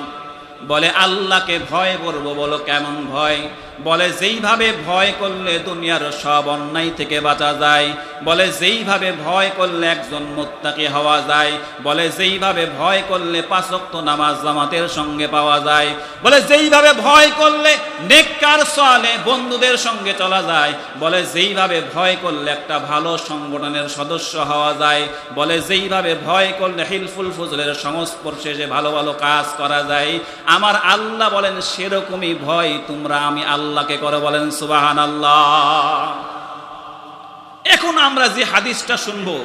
বলে আল্লাহকে ভয় করবো। বলো কেমন ভয়? বলে যেইভাবে ভয় করলে দুনিয়ার সব অন্যায় থেকে বাঁচা যায়, বলে যেইভাবে ভয় করলে একজন মুত্তাকি হওয়া যায়, বলে যেইভাবে ভয় করলে 5 ওয়াক্ত নামাজ জামাতের সঙ্গে পাওয়া যায়, বলে যেইভাবে ভয় করলে নেককার সালেহ বন্ধুদের সঙ্গে চলা যায়, বলে যেইভাবে ভয় করলে একটা ভালো সংগঠনের সদস্য হওয়া যায়, বলে যেইভাবে ভয় করলে হিলফুল ফুজলের সংস্পর্শে যে ভালো ভালো কাজ করা যায়, আমার আল্লাহ বলেন সেরকমই ভয় তোমরা আমি আল্লাহকে করো। বলেন সুবহানাল্লাহ। এখন আমরা যে হাদিসটা শুনবো,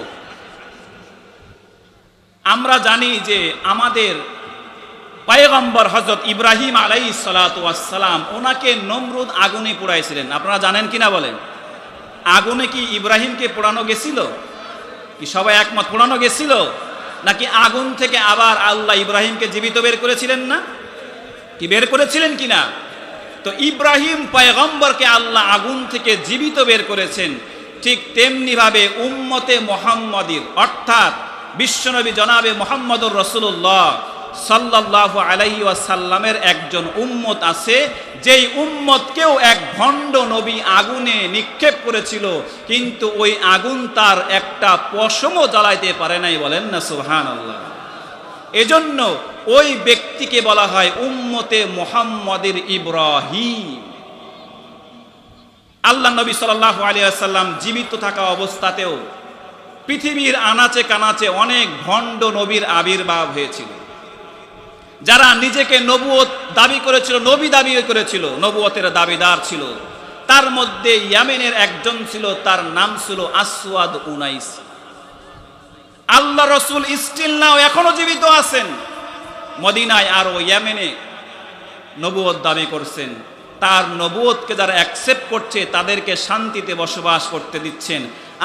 আমরা জানি যে আমাদের পয়গম্বর হযরত ইব্রাহিম আলাইহিস সালাতু ওয়াস সালাম, ওনাকে নমরুদ আগুনে পোড়াইছিলেন। আপনারা জানেন কিনা বলেন? আগুনে কি ইব্রাহিমকে পোড়ানো গেছিল? কি সবাই একমত পোড়ানো গেছিল? নাকি আগুন থেকে আবার আল্লাহ ইব্রাহিমকে জীবিত বের করেছিলেন না? কি বের করেছিলেন কিনা? তো ইব্রাহিম পয়গম্বরকে আল্লাহ আগুন থেকে জীবিত বের করেছেন। ঠিক তেমনি ভাবে উম্মতে মুহাম্মাদির, অর্থাৎ বিশ্বনবী জনাবে মুহাম্মদুর রাসূলুল্লাহ সাল্লাল্লাহু আলাইহি ওয়াসাল্লামের একজন উম্মত আছে, যেই উম্মতকেও এক ভণ্ড নবী আগুনে নিক্ষেপ করেছিল, কিন্তু ওই আগুন তার একটা পশমও জ্বালাইতে পারে নাই। বলেন না সুবহানাল্লাহ। এজন্য ওই ব্যক্তিকে বলা হয় উম্মতে মুহাম্মাদের ইব্রাহিম। আল্লাহ নবী সাল্লাল্লাহু আলাইহি ওয়াসাল্লাম জীবিত থাকা অবস্থাতেও পৃথিবীর আনাচে কানাচে অনেক ভণ্ড নবীর আবির্ভাব হয়েছিল, যারা নিজেকে নবুয়ত দাবি করেছিল, নবী দাবি করেছিল, নবুয়তের দাবিদার ছিল। তার মধ্যে ইয়েমেনের একজন ছিল, তার নাম ছিল আসওয়াদ উনাইস। আল্লাহ রসুল স্টিল নাও এখনো জীবিত আছেন, মদিনায় আর ও ইয়েমেনে নবুয়ত দাবি করছেন। তার নবুয়তকে যারা অ্যাকসেপ্ট করছে তাদেরকে শান্তিতে বসবাস করতে দিচ্ছেন,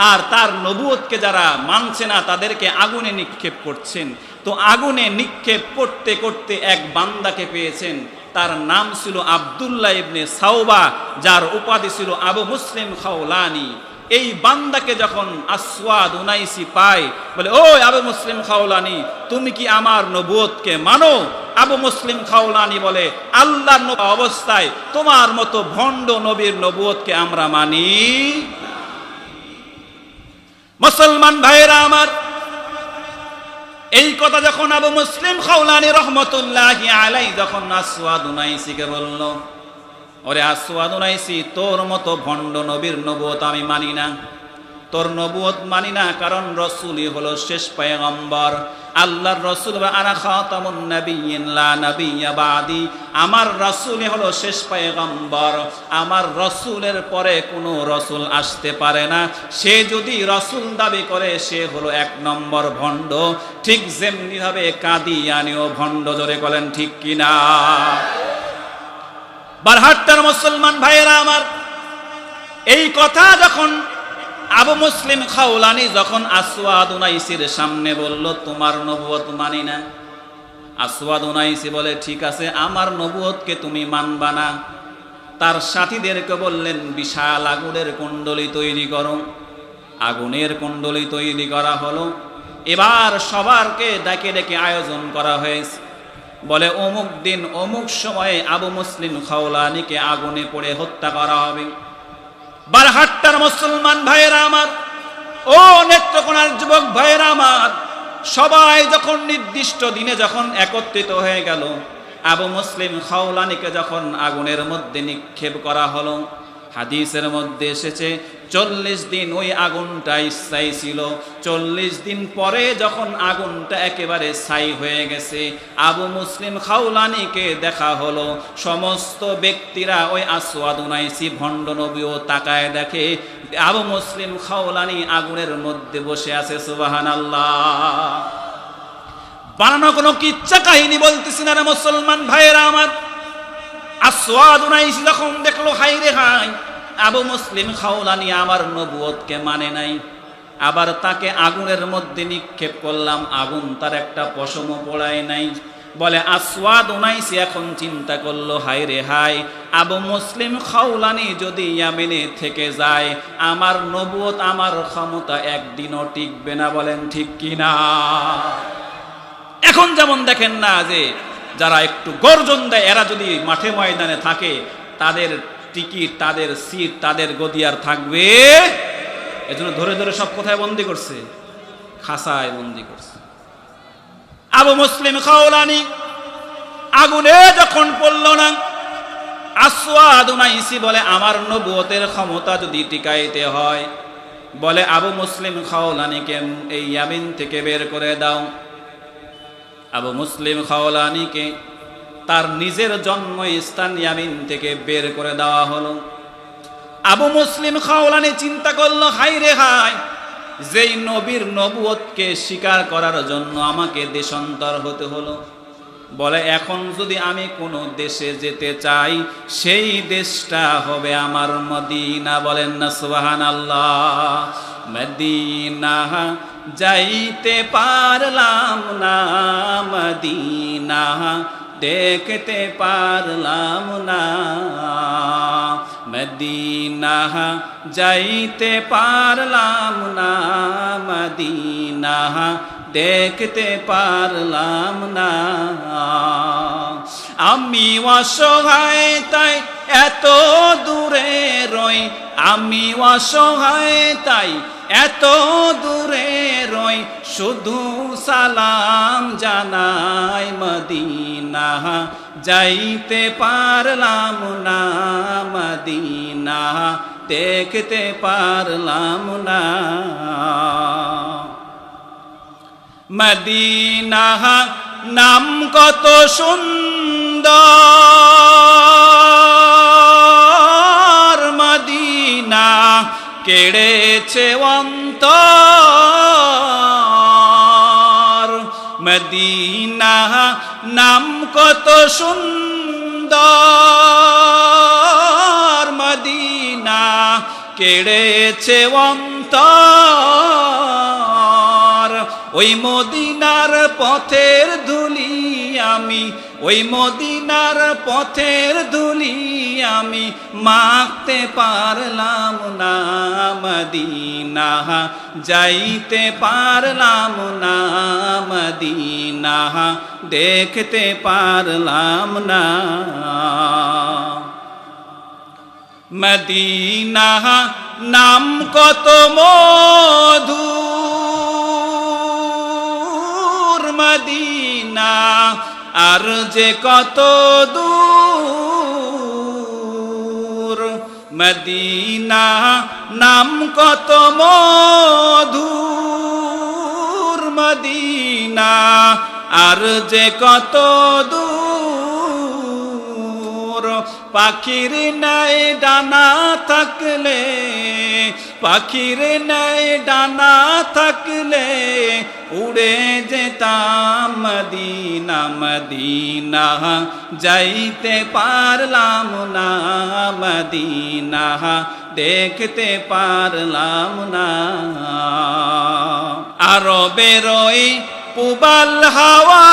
আর তার নবুয়তকে যারা মানছে না তাদেরকে আগুনে নিক্ষেপ করছেন। তো আগুনে নিক্ষেপ করতে করতে এক বান্দাকে পেয়েছেন, তার নাম ছিল আব্দুল্লাহ ইবনে সাওবা, যার উপাধি ছিল আবু মুসলিম খাওলানি। এই বান্দাকে যখন আসওয়াদ উনাইসি পায়, বলে, ও আবু মুসলিম খাওলানি, তুমি কি আমার নবুয়তকে মানো? আবু মুসলিম খাওলানি বলে, আল্লাহর অবস্থায় তোমার মতো ভণ্ড নবীর নবুয়তকে আমরা মানি। মুসলমান ভাইরা আমার, এই কথা যখন আবু মুসলিম খাওলানি রহমতুল্লাহি আলাইহি যখন আসওয়াদ উনাইসিকে বলল, ওরে আসওয়াদ উনাইসি, তোর মতো ভণ্ড নবীর নবুয়ত আমি মানি না, তোর নবুয়ত মানি না, কারণ রসুলই হলো শেষ পয়গম্বর। আল্লাহর রসুল আনা খাতামুন নাবিয়্যিন লা নাবিয়্যা বাদি, আমার রসুলই হলো শেষ পয়গম্বর, আমার রসুলের পরে কোনো রসুল আসতে পারে না। সে যদি রসুল দাবি করে সে হলো এক নম্বর ভণ্ড। ঠিক যেমনি ভাবে কাদিয়ানীও ভণ্ড, জোরে বলেন ঠিক কিনা? বারহাট্টার মুসলমান ভাইয়েরা আমার, এই কথা যখন আবু মুসলিম খাওলানি যখন আসওয়াদ উনাইসির সামনে বলল, তোমার নবুয়ত মানি না, আসওয়াদ উনাইসি বলে, ঠিক আছে, আমার নবুয়তকে তুমি মানবা না। তার সাথীদেরকে বললেন, বিশাল আগুনের কুণ্ডলী তৈরি করো। আগুনের কুণ্ডলী তৈরি করা হলো। এবার সবারকে ডেকে ডেকে আয়োজন করা হয়েছে। বলে, অমুক দিন অমুক সময়ে আবু মুসলিম খাওলানিকে আগুনে পড়ে হত্যা করা হবে। বারহাট্টার মুসলমান ভাইয়েরা আমার, ও নেত্রকোনার যুবক ভাইয়েরা আমার, সবাই যখন নির্দিষ্ট দিনে যখন একত্রিত হয়ে গেল, আবু মুসলিম খাওলানিকে যখন আগুনের মধ্যে নিক্ষেপ করা হলো, হাদিসের মধ্যে এসেছে 40 দিন ওই আগুনটা স্থায়ী ছিল। 40 দিন পরে যখন আগুনটা একেবারে ছাই হয়ে গেছে, আবু মুসলিম খাওলানিকে দেখা হলো। সমস্ত ব্যক্তিরা ওই আসওয়াদ উনাইসি ভণ্ড নবীও তাকায় দেখে আবু মুসলিম খাওলানি আগুনের মধ্যে বসে আছে। সুবহানাল্লাহ। বানানো কোনো কিচ্ছা কাহিনী বলতেছি না রে মুসলমান ভাইয়েরা আমার। আসওয়াদ উনাইসি যখন দেখলো, হাই রে হাই, আবু মুসলিম খাওলানি আমার নবুয়তকে মানে নাই, আবার তাকে আগুনের মধ্যে নিক্ষেপ করলাম, আগুন তার একটা পশমও পোড়ায় নাই। বলে আসওয়াদ উনাইসি এখন চিন্তা করলো, হাই রে হাই, আবু মুসলিম খাওলানি যদি ইয়ামেনে থেকে যায়, আমার নবুয়ত, আমার ক্ষমতা একদিনও টিকবে না। বলেন ঠিক কিনা? এখন যেমন দেখেন না যে যারা একটু গর্জন দেয়, এরা যদি মাঠে ময়দানে থাকে, তাদের টিকিট, তাদের সিট, তাদের গদিয়ার থাকবে। এজন্য ধরে ধরে সব কোথায় বন্দি করছে? খাসায় বন্দি করছে। আবু মুসলিম খাওলানি আগুনে যখন পড়ল না, আসওয়াদ উনাইসি বলে, আমার নবুয়তের ক্ষমতা যদি টিকাইতে হয়, বলে আবু মুসলিম খাওলানিকে এই ইয়ামিন থেকে বের করে দাও। আবু মুসলিম খাওলানিকে তার নিজের জন্মস্থান ইয়ামিন থেকে বের করে দেওয়া হলো। আবু মুসলিম খাওলানি চিন্তা করলো, হাই রে হাই, যেই নবীর নবুয়তকে স্বীকার করার জন্য আমাকে দেশান্তর হতে হলো। বলে, এখন যদি আমি কোনো দেশে যেতে চাই, সেই দেশটা হবে আমার মদিনা। বলেন না সুবহানাল্লাহ। মদিনা যাইতে পারলাম না, মদিনা দেখতে পারলাম না, মদিনা যাইতে পারলাম না, মদিনা দেখতে পারলাম না। আমি অসহায় তাই এত দূরে রই, আমি অসহায় তাই এত দূরে রই, শুধু সালাম জানাই, মদিনা যাইতে পারলাম না, মদিনা দেখতে পারলাম না। মদিনা নাম কত সুন্দর, মদিনা কেড়েছে অন্তর। মদিনা নাম কত সুন্দর, মদিনা কেড়েছে অন্তর। ওই মদিনার পথের ধুলি আমি, ওই মদিনার পথের ধুলি আমি মাখতে পারলাম না। মদিনা যাইতে পারলাম না, মদিনা দেখতে পারলাম না। মদিনা নাম কত মধুর, মদিনা আর যে কত দূর। মদিনা নাম কত মধুর, মদিনা আর যে কত দূর। পাখির নাই ডানা থাকলে, পাখির নাই ডানা থাকলে উড়ে যেতাম মদিনা। মদিনা যাইতে পারলাম না, মদিনা দেখতে পারলাম না। আরো বেরোই পুবাল হাওয়া,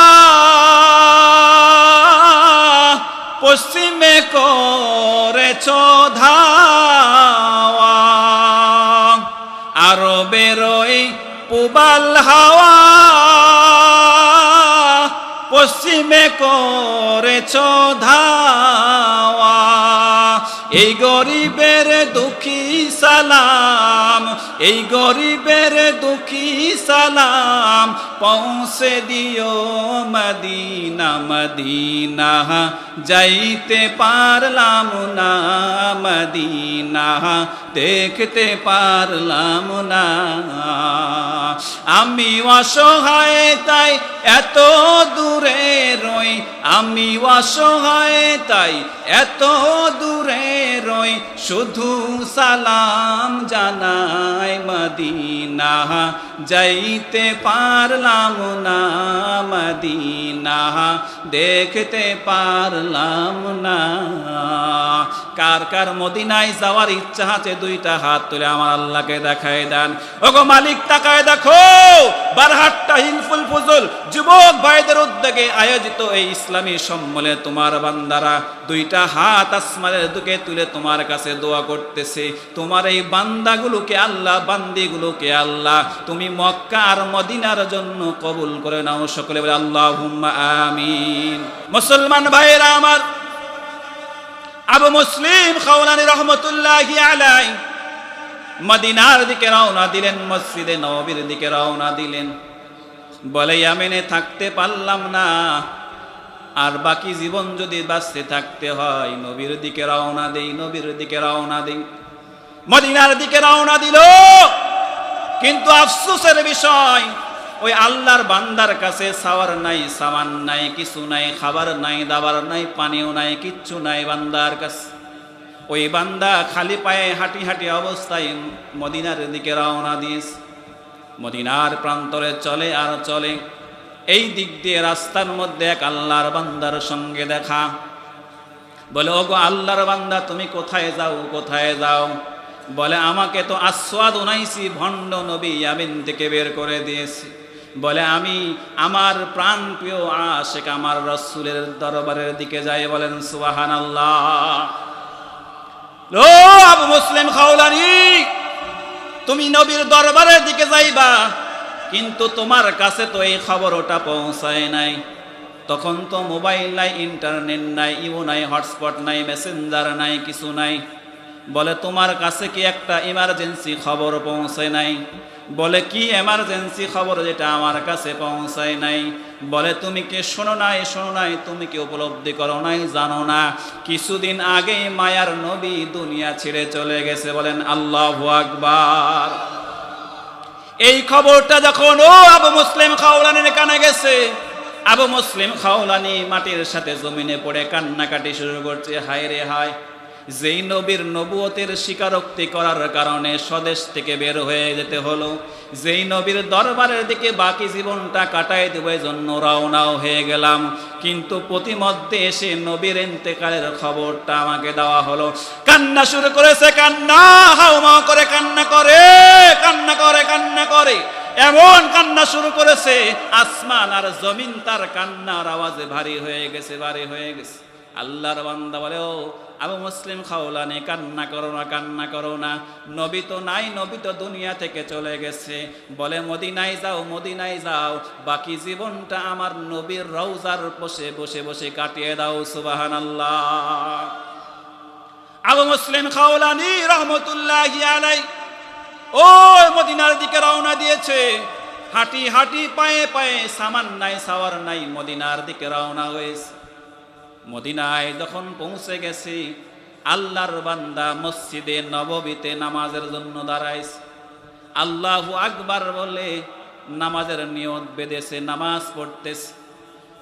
পশ্চিমে করেছ ধাওয়া। আরো বেরোই পুবাল হাওয়া, পশ্চিমে করেছ ধাওয়া। এই গরিবের দুঃখী সালাম, এই গরিবের দুঃখী সালাম পৌঁছে দিও মদিনা। মদিনা যাইতে পারলাম না, মদিনা দেখতে পারলাম না। আমি অসহায় তাই এত দূরে রই, আমি অসহায় তাই এত দূরে রই, শুধু সালাম জানাই মদিনা যাইতে পারলাম না। মদিনা দেখতে পারলাম না। কার কার মদিনায় যাওয়ার ইচ্ছা আছে দুইটা হাত তুলে আমার আল্লাহকে দেখায় দেন। ওগো মালিক তাকায় দেখো, বারহাট্টা হিলফুল ফুজুল যুবক ভাইদের উদ্যোগে আয়োজিত এই ইসলামী সম্মেলনে তোমার বান্দারা দুইটা হাত আসমানের দিকে তুলে তোমার কাছে দোয়া করতেছে। তোমার এই বান্দাগুলোকে আল্লাহ, বান্দিগুলোকে আল্লাহ তুমি মক্কা আর মদিনার জন্য কবুল করে নাও। সকলে বলে আল্লাহুম্মা আমিন। মুসলমান ভাইরা আমার, আবু মুসলিম খাওলানী রহমতুল্লাহি আলাইহি মদিনার দিকে রওনা দিলেন, মসজিদে নববীর দিকে রওনা দিলেন। বলে ইয়ামেনে থাকতে পারলাম না, আর বাকি জীবন যদি বাঁচতে থাকতে হয় নবীর দিকে রওনা দেই, নবীর দিকে রওনা দেই। মদিনার দিকে রওনা দিল, কিন্তু আফসোসের বিষয় ওই আল্লাহর বান্দার কাছে সাওয়ার নাই, সামান নাই, কিছু নাই, খাবার নাই, দাবার নাই, পানিও নাই, কিচ্ছু নাই বান্দার কাছে। ওই বান্দা খালি পায়ে হাঁটি হাঁটি অবস্থায় মদিনার দিকে রওনা দিয়েছে। মদিনার প্রান্তরে চলে আর চলে, এই দিক দিয়ে রাস্তার মধ্যে এক আল্লাহর বান্দার সঙ্গে দেখা। বলে ওগো আল্লাহর বান্দা তুমি কোথায় যাও, কোথায় যাও? বলে আমাকে তো আসওয়াদ উনাইসি ভণ্ড নবী ইয়ামিন থেকে বের করে দিয়েছে। বলে আমি আমার প্রাণ প্রিয় আশিক আমার রাসূলের দরবারের দিকে যাই। বলেন সুবহানাল্লাহ। ও আবু মুসলিম খাওলানী, তুমি নবীর দরবারের দিকে যাইবা, কিন্তু তোমার কাছে তো এই খবর ওটা পৌঁছায় নাই। তখন তো মোবাইল নাই, ইন্টারনেট নাই, ইমো নাই, হটস্পট নাই, মেসেঞ্জার নাই, কিছু নাই। বলে তোমার কাছে কি একটা ইমার্জেন্সি খবর পৌঁছায় নাই? বলে কি এমার্জেন্সি খবর যেটা আমার কাছে পৌঁছায় নাই? বলে তুমি কি শোনো নাই, তুমি কি উপলব্ধি করো নাই, জানো না কিছুদিন আগেই মায়ার নবী দুনিয়া ছেড়ে চলে গেছে। বলেন আল্লাহু আকবার। এই খবরটা যখন ও আবু মুসলিম খাওলানির কানে গেছে, আবু মুসলিম খাওলানি মাটির সাথে জমিনে পড়ে কান্নাকাটি শুরু করছে। হায় রে হায়, যেই নবীর নবুয়তের স্বীকারোক্তি করার কারণে স্বদেশ থেকে বের হয়ে যেতে হলো, যেই নবীর দরবারের দিকে বাকি জীবনটা কাটাই দেব জন্য রওনাও হয়ে গেলাম, কিন্তু প্রতিমধ্যে এসে নবীর ইন্তেকালের খবরটা আমাকে দেওয়া হলো। কান্না শুরু করেছে, কান্না হাউমাউ করে কান্না করে এমন কান্না শুরু করেছে, আসমান আর জমিন তার কান্নার আওয়াজে ভারী হয়ে গেছে। আল্লাহর বান্দা বলে, ও আবু মুসলিম খাওলানি, কান্না করো না, নবী তো নাই, নবী তো দুনিয়া থেকে চলে গেছে। বলে মদিনায় যাও, বাকি জীবনটা আমার নবীর রওজার বসে কাটিয়ে দাও। সুবহানাল্লাহ। আবু মুসলিম খাওলানি রহমতুল্লাহি আলাইহি ও মদিনার দিকে রওনা দিয়েছে। হাঁটি পায়ে সামান নাই, সাওয়ার নাই, মদিনার দিকে রওনা হয়েছে। মদিনায় যখন পৌঁছে গেছি, আল্লাহর বান্দা মসজিদে নববীতে নামাজের জন্য দাঁড়াইছে। আল্লাহু আকবার বলে নামাজের নিয়ত বেঁধেছে, নামাজ পড়তেছে।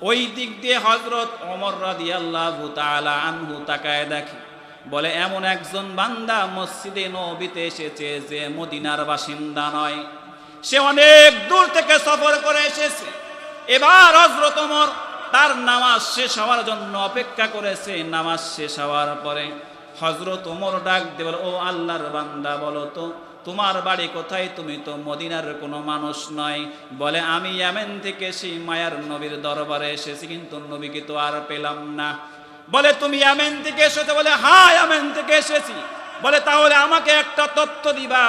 ওই দিক দিয়ে হযরত ওমর রাদিয়াল্লাহু তাআলা আনহু তাকায় দেখে, বলে এমন একজন বান্দা মসজিদে নববীতে এসেছে যে মদিনার বাসিন্দা নয়, সে অনেক দূর থেকে সফর করে এসেছে। এবার হযরত ওমর তার নামাজ শেষ হওয়ার জন্য অপেক্ষা করেছে। নামাজ শেষ হওয়ার পরে হযরত ওমর ডাক দিয়ে বলে, ও আল্লাহর বান্দা, বলো তো তোমার বাড়ি কোথায়? তুমি তো মদিনার কোনো মানুষ নয়। বলে আমি ইয়েমেন থেকে সেই মায়ার নবীর দরবারে এসেছি, কিন্তু নবীকে তো আর পেলাম না। বলে তুমি ইয়েমেন থেকে এসেছো? বলে হ্যাঁ, ইয়েমেন থেকে এসেছি। বলে তাহলে আমাকে একটা তথ্য দিবা।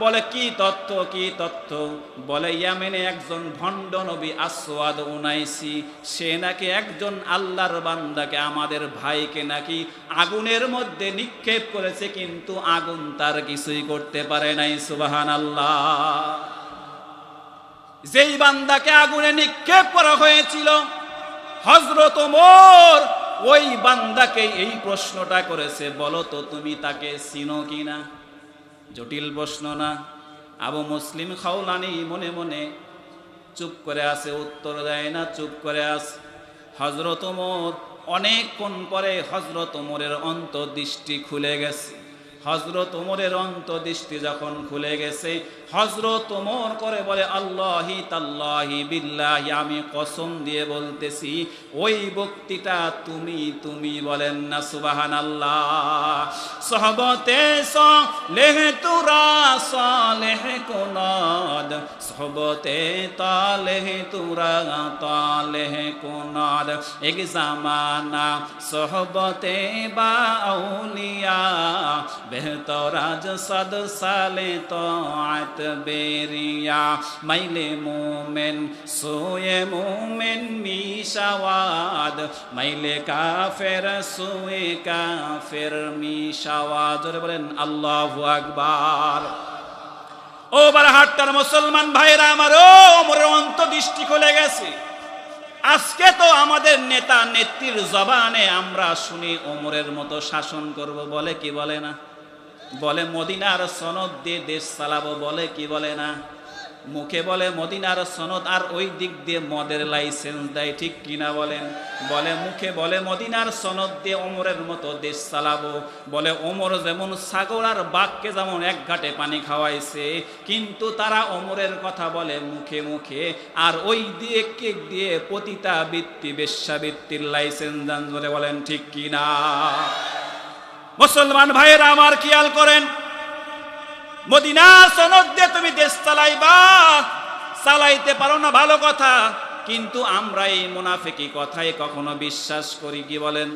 বলে কি তথ্য? বলে ইয়েমেনে একজন ভণ্ড নবী আসওয়াদ উনাইসি, সে নাকি একজন আল্লাহর বান্দাকে, আমাদের ভাইকে নাকি আগুনের মধ্যে নিক্ষেপ করেছে, কিন্তু আগুন তার কিছুই করতে পারে নাই। সুবহানাল্লাহ। যেই বান্দাকে আগুনে নিক্ষেপ করা হয়েছিল, হযরত ওমর ওই বান্দাকে এই প্রশ্নটা করেছে, বলো তো তুমি তাকে চিনো কিনা? জটিল প্রশ্ন না? আবু মুসলিম খাওলানি মনে মনে চুপ করে আছে, উত্তর দেয় না, চুপ করে আছে। হযরত ওমর অনেকক্ষণ পরে হযরত ওমরের অন্তর্দৃষ্টি খুলে গেছে। হযরত ওমরের অন্তর্দৃষ্টি যখন খুলে গেছে, হযরত ওমর করে বলে, আল্লাহি তাল্লাহি বিল্লাহি, আমি কসম দিয়ে বলতেছি ওই ব্যক্তিটা তুমি বলেন না সুবহানাল্লাহ। সহবতে সালেহ তুরা সালেহ কুনাদ, সহবতে তালেহ তুরা তালেহ কুনাদ, এক জামানা সহবতে বা আউলিয়া, বেহতরাজ সদ সালে তাআত বেরিয়া, মাইলে মোমেন সোয়ে মোমেন মিশাওয়াদ, মাইলে কাফের সোয়ে কাফের মিশাওয়াদ। জোরে বলেন আল্লাহু আকবার। ও বারহাট্টার মুসলমান ভাইরা আমার, ও ওমরের অন্তর্দৃষ্টি খুলে গেছে। আজকে তো আমাদের নেতা নেত্রীর জবানে আমরা শুনি ওমরের মতো শাসন করব, বলে কি বলে না? বলে মদিনার সনদ দিয়ে দেশ চালাবো, বলে কি বলে না? মুখে বলে মদিনার সনদ, আর ওই দিক দিয়ে মদের লাইসেন্স দেয়, ঠিক কিনা বলেন? বলে মুখে বলে মদিনার সনদ দিয়ে ওমরের মতো দেশ চালাবো। বলে ওমর যেমন ছাগল আর বাঘকে যেমন এক ঘাটে পানি খাওয়াইছে, কিন্তু তারা ওমরের কথা বলে মুখে মুখে, আর ওই দিয়ে কেক দিয়ে পতিতাবৃত্তি বেশ্যাবৃত্তির লাইসেন্স দেন। বলে বলেন ঠিক কিনা? মুসলমান ভাইয়েরা আমার, খেয়াল করেন, মদিনার সনদ দিয়ে তুমি দেশ চালাইতে পারো না, ভালো কথা, কিন্তু আমরা এই মুনাফিকি কথায় কখনো বিশ্বাস করি কি বলেন?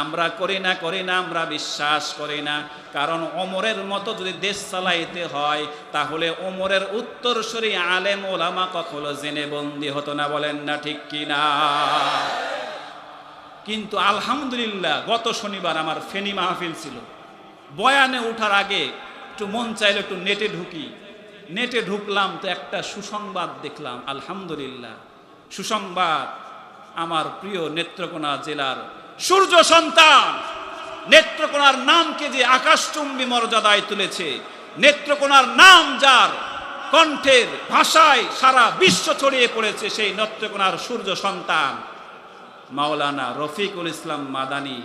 আমরা করি না, আমরা বিশ্বাস করি না। কারণ ওমরের মতো যদি দেশ চালাইতে হয়, তাহলে ওমরের উত্তরসূরি আলেম ওলামা কখনো জেনে বন্দি হতো না, বলেন না ঠিক কিনা? কিন্তু আলহামদুলিল্লাহ, গত শনিবার আমার ফেনী মাহফিল ছিল। বয়ানে ওঠার আগে একটু মন চাইলে একটু নেটে ঢুকলাম, তো একটা সুসংবাদ দেখলাম। আলহামদুলিল্লাহ, সুসংবাদ, আমার প্রিয় নেত্রকোনা জেলার সূর্য সন্তান, নেত্রকোনার নামকে যে আকাশচুম্বী মর্যাদায় তুলেছে, নেত্রকোনার নাম যার কণ্ঠের ভাষায় সারা বিশ্ব ছড়িয়ে পড়েছে, সেই নেত্রকোনার সূর্য সন্তান মাওলানা রফিকুল ইসলাম মাদানী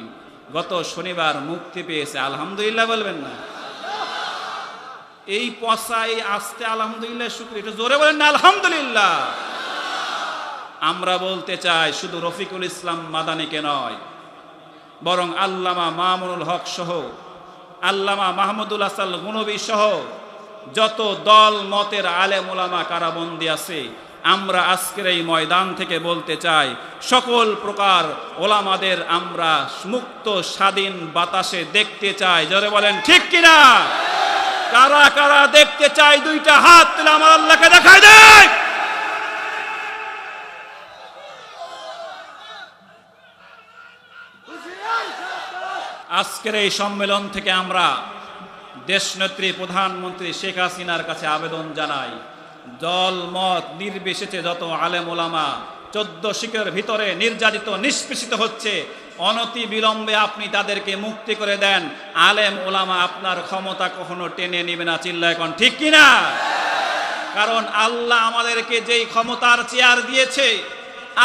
গত শনিবার মুক্তি পেয়েছে। আলহামদুলিল্লাহ বলবেন না? এই পচা এই আস্তে আলহামদুলিল্লাহ শুকর, এটা জোরে বলেন না আলহামদুলিল্লাহ। আমরা বলতে চাই শুধু রফিকুল ইসলাম মাদানীকে নয়, বরং আল্লামা মামুনুল হক সহ, আল্লামা মাহমুদুল হাসান গুনবী সহ যত দল মতের আলেম ওলামা কারাবন্দী আছে, আমরা আজকের এই ময়দান থেকে বলতে চাই, সকল প্রকার ওলামাদের আমরা মুক্ত স্বাধীন বাতাসে দেখতে চাই। জোরে বলেন ঠিক কিনা? কারা কারা দেখতে চাই? দুইটা হাত তুলে আমার আল্লাহকে দেখায় দেয়। আজকের এই সম্মেলন থেকে আমরা দেশনেত্রী প্রধানমন্ত্রী শেখ হাসিনার কাছে আবেদন জানাই, দল মত নির্বিশেষে যত আলেম ওলামা 14 শিখের ভিতরে নির্যাতিত নিষ্পেষিত হচ্ছে, অনতি বিলম্বে আপনি তাদেরকে মুক্তি করে দেন। আলেম ওলামা আপনার ক্ষমতা কখনো টেনে নেবে না। চিল্লায় কোন ঠিক কিনা? কারণ আল্লাহ আমাদেরকে যেই ক্ষমতার চেয়ার দিয়েছে,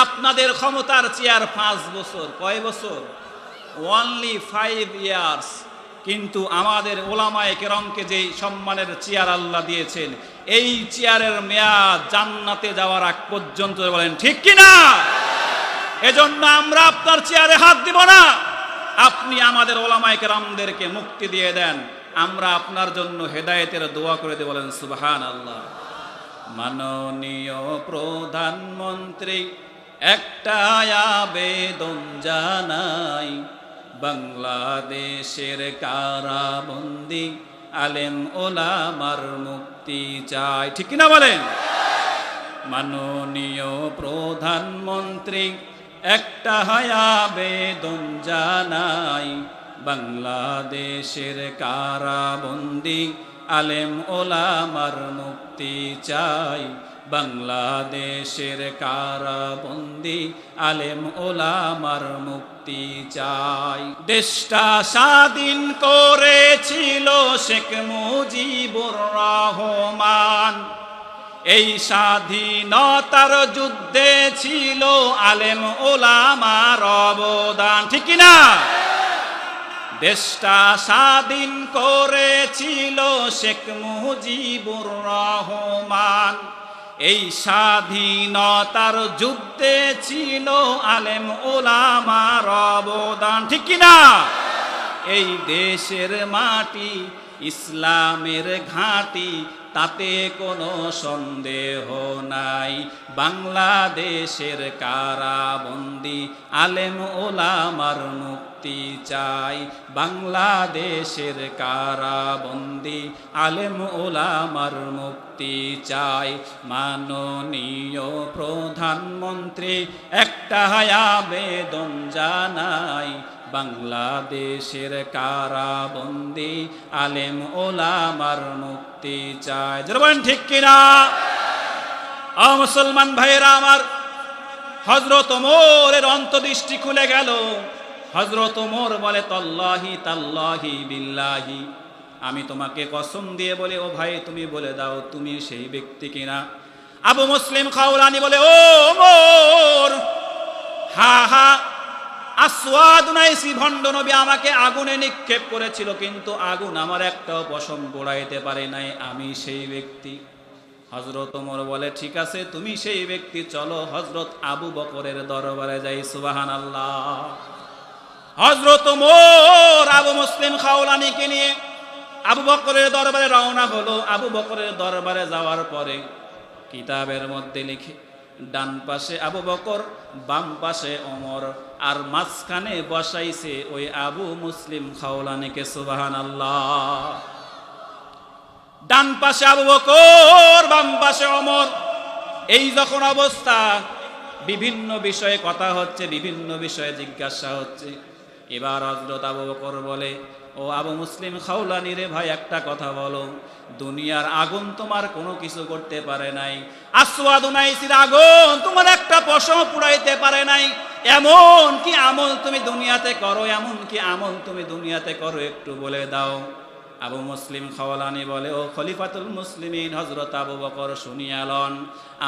আপনাদের ক্ষমতার চেয়ার 5 বছর। কয় বছর? only 5 years। কিন্তু আমাদের ওলামায়ে কেরামকে যেই সম্মানের চেয়ার আল্লাহ দিয়েছেন, এই চেয়ারের মেয়াদ জান্নাতে যাওয়ার আগ পর্যন্ত। বলেন ঠিক কিনা? এজন্য আমরা আপনার চেয়ারে হাত দিব না। আপনি আমাদের ওলামায়ে কেরামদেরকে মুক্তি দিয়ে দেন, আমরা আপনার জন্য হেদায়েতের দোয়া করে দেব। বলেন সুবহানাল্লাহ। মাননীয় প্রধানমন্ত্রী, একটা আবেদন জানাই, বাংলাদেশের কারাবন্দী আলেম ওলামার মুক্তি চাই। ঠিক কিনা বলেন? মাননীয় প্রধানমন্ত্রী, একটা আবেদন জানাই, বাংলাদেশের কারাবন্দী আলেম ওলামার মুক্তি চাই, বাংলাদেশের কারাবন্দী আলেম ওলামার মুক্তি চাই। দেশটা স্বাধীন করেছিল শেখ মুজিবুর রহমান, এই স্বাধীনতার যুদ্ধে ছিল আলেম ওলামার অবদান। ঠিক কিনা? দেশটা স্বাধীন করেছিল শেখ মুজিবুর রহমান, এই স্বাধীনতার যুদ্ধে ছিল আলেম ওলামার অবদান। ঠিক কিনা? এই দেশের মাটি ইসলামের ঘাঁটি, তাতে কোনো সন্দেহ নাই। বাংলাদেশের কারাবন্দী আলেম ওলামার মুক্তি চাই, বাংলাদেশের কারাবন্দী আলেম ওলামার মুক্তি চাই। মাননীয় প্রধানমন্ত্রী, একটা আবেদন জানাই, বাংলাদেশের কারাবন্দী আলেম ওলামার মুক্তি চাই। বলেন ঠিক কিনা? মুসলমান ভাইয়েরা আমার, হযরত ওমরের অন্তর্দৃষ্টি খুলে গেল। হযরত ওমর বলে, তাল্লাহি তাল্লাহি বিল্লাহি, আমি তোমাকে কসম দিয়ে বলে, ও ভাই তুমি বলে দাও তুমি সেই ব্যক্তি কিনা। আবু মুসলিম খাওলানি বলে, ও ওমর, হা হা, আসওয়াদ নাইসি ভণ্ড নবী আমাকে আগুনে নিক্ষেপ করেছিল, কিন্তু আগুন আমার একটাও পশম পোড়াইতে পারে নাই, আমি সেই ব্যক্তি। হযরত ওমর বলে, ঠিক আছে তুমি সেই ব্যক্তি, চলো হযরত আবু বকরের দরবারে যাই। সুবহানাল্লাহ। হযরত ওমর আবু মুসলিম খাওলানিকে নিয়ে আবু বকরের দরবারে রওনা হলো। আবু বকরের দরবারে যাওয়ার পরে কিতাবের মধ্যে লিখে, ডান পাশে আবু বকর, বাম পাশে ওমর, আর মাঝখানে বসাইছে ওই আবু মুসলিম খাওলানিকে। সুবহানাল্লাহ। ডান পাশে আবু বকর, বাম পাশে ওমর। এই যখন অবস্থা, বিভিন্ন বিষয়ে কথা হচ্ছে, বিভিন্ন বিষয়ে জিজ্ঞাসা হচ্ছে। এবার হযরত আবু বকর বলে, ও আবু মুসলিম খাওলানি রে ভাই, একটা কথা বলো, দুনিয়ার আগুন তোমার কোনো কিছু করতে পারে নাই, আসওয়াদ উনাইসির আগুন তোমার একটা পশম পুড়াইতে পারে নাই, এমন কি আমল তুমি দুনিয়াতে করো, এমন কি আমল তুমি দুনিয়াতে করো, একটু বলে দাও। আবু মুসলিম খাওলানি বলে, ও খলিফাতুল মুসলিমিন হযরত আবু বকর, শুনিয়ালন,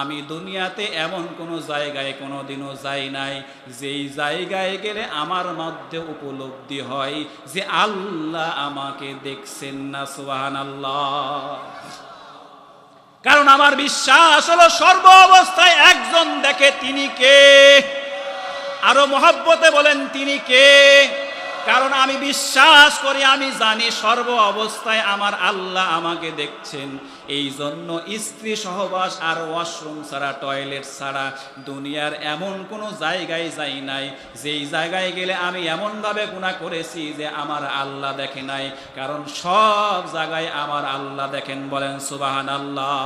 আমি দুনিয়াতে এমন কোনো জায়গায় কোনোদিনও যাই নাই যেই জায়গায় গেলে আমার মধ্যে উপলব্ধি হয় যে আল্লাহ আমাকে দেখছেন না। সুবহানাল্লাহ। কারণ আমার বিশ্বাস হলো সর্ব অবস্থায় একজন দেখে, তিনি কে? আরো মহব্বতে বলেন, তিনি কে? কারণ আমি বিশ্বাস করি, আমি জানি সর্ব অবস্থায় আমার আল্লাহ আমাকে দেখছেন। এই জন্য স্ত্রী সহবাস আর ওয়াশরুম ছাড়া, টয়লেট ছাড়া দুনিয়ার এমন কোনো জায়গায় যাই নাই যেই জায়গায় গেলে আমি এমনভাবে গুনাহ করেছি যে আমার আল্লাহ দেখে নাই। কারণ সব জায়গায় আমার আল্লাহ দেখেন। বলেন সুবহানাল্লাহ।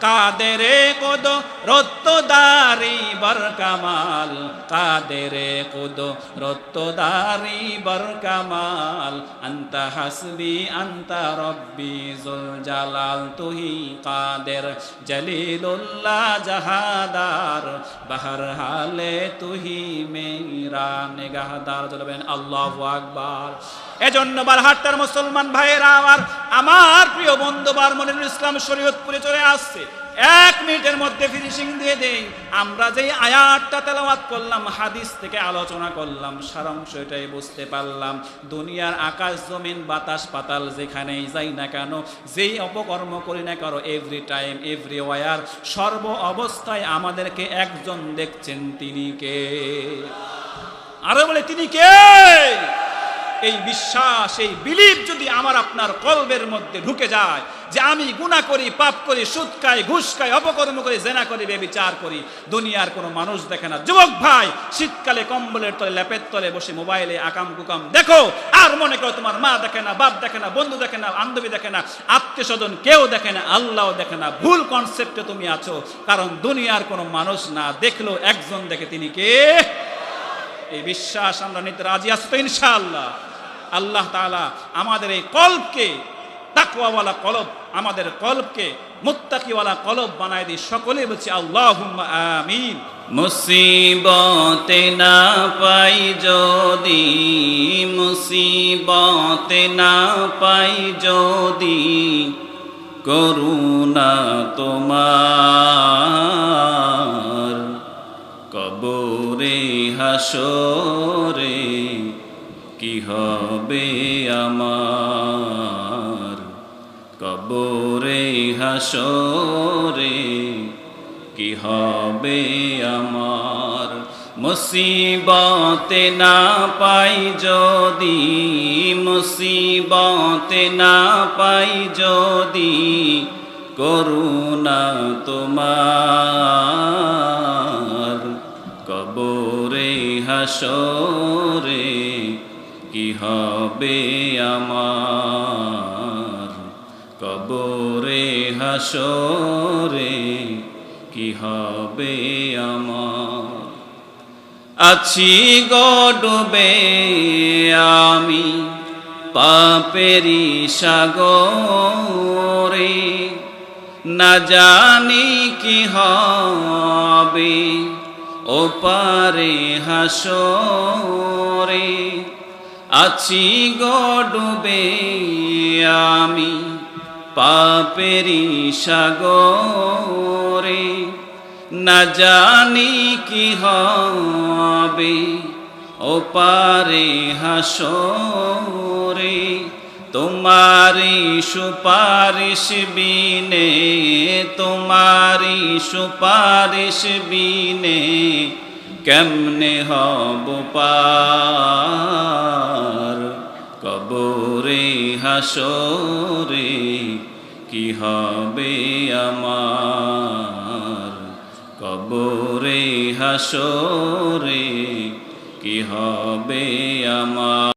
কাদেরে কুদরতদারি বরকামাল, কাদেরে কুদরতদারি বরকামাল, আনতা হাসবি আনতা রব্বি যুল জালাল, তুহি কাদের জলিলুল্লাহ জাহাদার, বাহার হালে তুহি মেরা নিগাহদার। বলবেন আল্লাহু আকবার। এজন্য বারহাট্টার মুসলমান ভাইয়েরা আমার প্রিয় বন্ধু বারমনিরুল ইসলাম শরীয়তপুরে চলে আসছে। 1 মিনিটের মধ্যে ফিনিশিং দিয়ে দেই। আমরা যেই আয়াতটা তেলাওয়াত করলাম, হাদিস থেকে আলোচনা করলাম, সারাংশ এটাই বুঝতে পারলাম, দুনিয়ার আকাশ জমিন বাতাস পাতাল যেখানেই যাই না কেন, যেই অপকর্ম করি না করো, এভরি টাইম এভরিওয়্যার সর্ব অবস্থায় আমাদেরকে একজন দেখছেন। তিনি কে? আরো বলে, তিনি কে? এই বিশ্বাস, এই বিলিভ যদি আমার আপনার কলবের মধ্যে ঢুকে যায় যে আমি গুনাহ করি, পাপ করি, সুদ খাই, ঘুষ খাই, অপকর্ম করি, জেনা করি, ব্যভিচার করি, দুনিয়ার কোনো মানুষ দেখে না। যুবক ভাই, শীতকালে কম্বলের তলে, ল্যাপের তলে বসে মোবাইলে আকাম কুকাম দেখো, আর মনে করো তোমার মা দেখে না, বাপ দেখে না, বন্ধু দেখে না, বান্ধবী দেখে না, আত্মীয় স্বজন কেউ দেখে না, আল্লাহও দেখে না। ভুল কনসেপ্টে তুমি আছো। কারণ দুনিয়ার কোনো মানুষ না দেখলেও একজন দেখে। তিনি কে? এই বিশ্বাস আমরা নিতে রাজি আছি তো ইনশাআল্লাহ? আল্লাহ তাআলা আমাদের এই কলবকে তাকওয়াওয়ালা কলব, আমাদের কলবকে মুত্তাকিওয়ালা কলব বানায় দিই। সকলে বলছি আল্লাহুম্মা আমিন। মুসিবতে না পাই যদি, মুসিবতে না পাই যদি, করুণা তোমার, কবরে হাসরে কি হবে আমার, কবরে হাসরে কি হবে আমার। মুসিবতে না পাই যদি, মুসিবতে না পাই যদি, করুণা তোমার, কবরে হাসরে কি হবে আমার, কবরে হাসরে কি হবে আমার। আছি গো ডুবে আমি পাপেরি সাগরে, না জানি কি হবে ওপারে হাসরে। আছি গো ডুবে আমি পাপেরি সাগরে, না জানি কি হবে ওপারে হাসরে। তোমারি সুপারিশ বিনে, তোমারি সুপারিশ বিনে, কেমনে হব পার, কবরে হাসরে কি হবে আমার, কবরে হাসরে কি হবে আমার।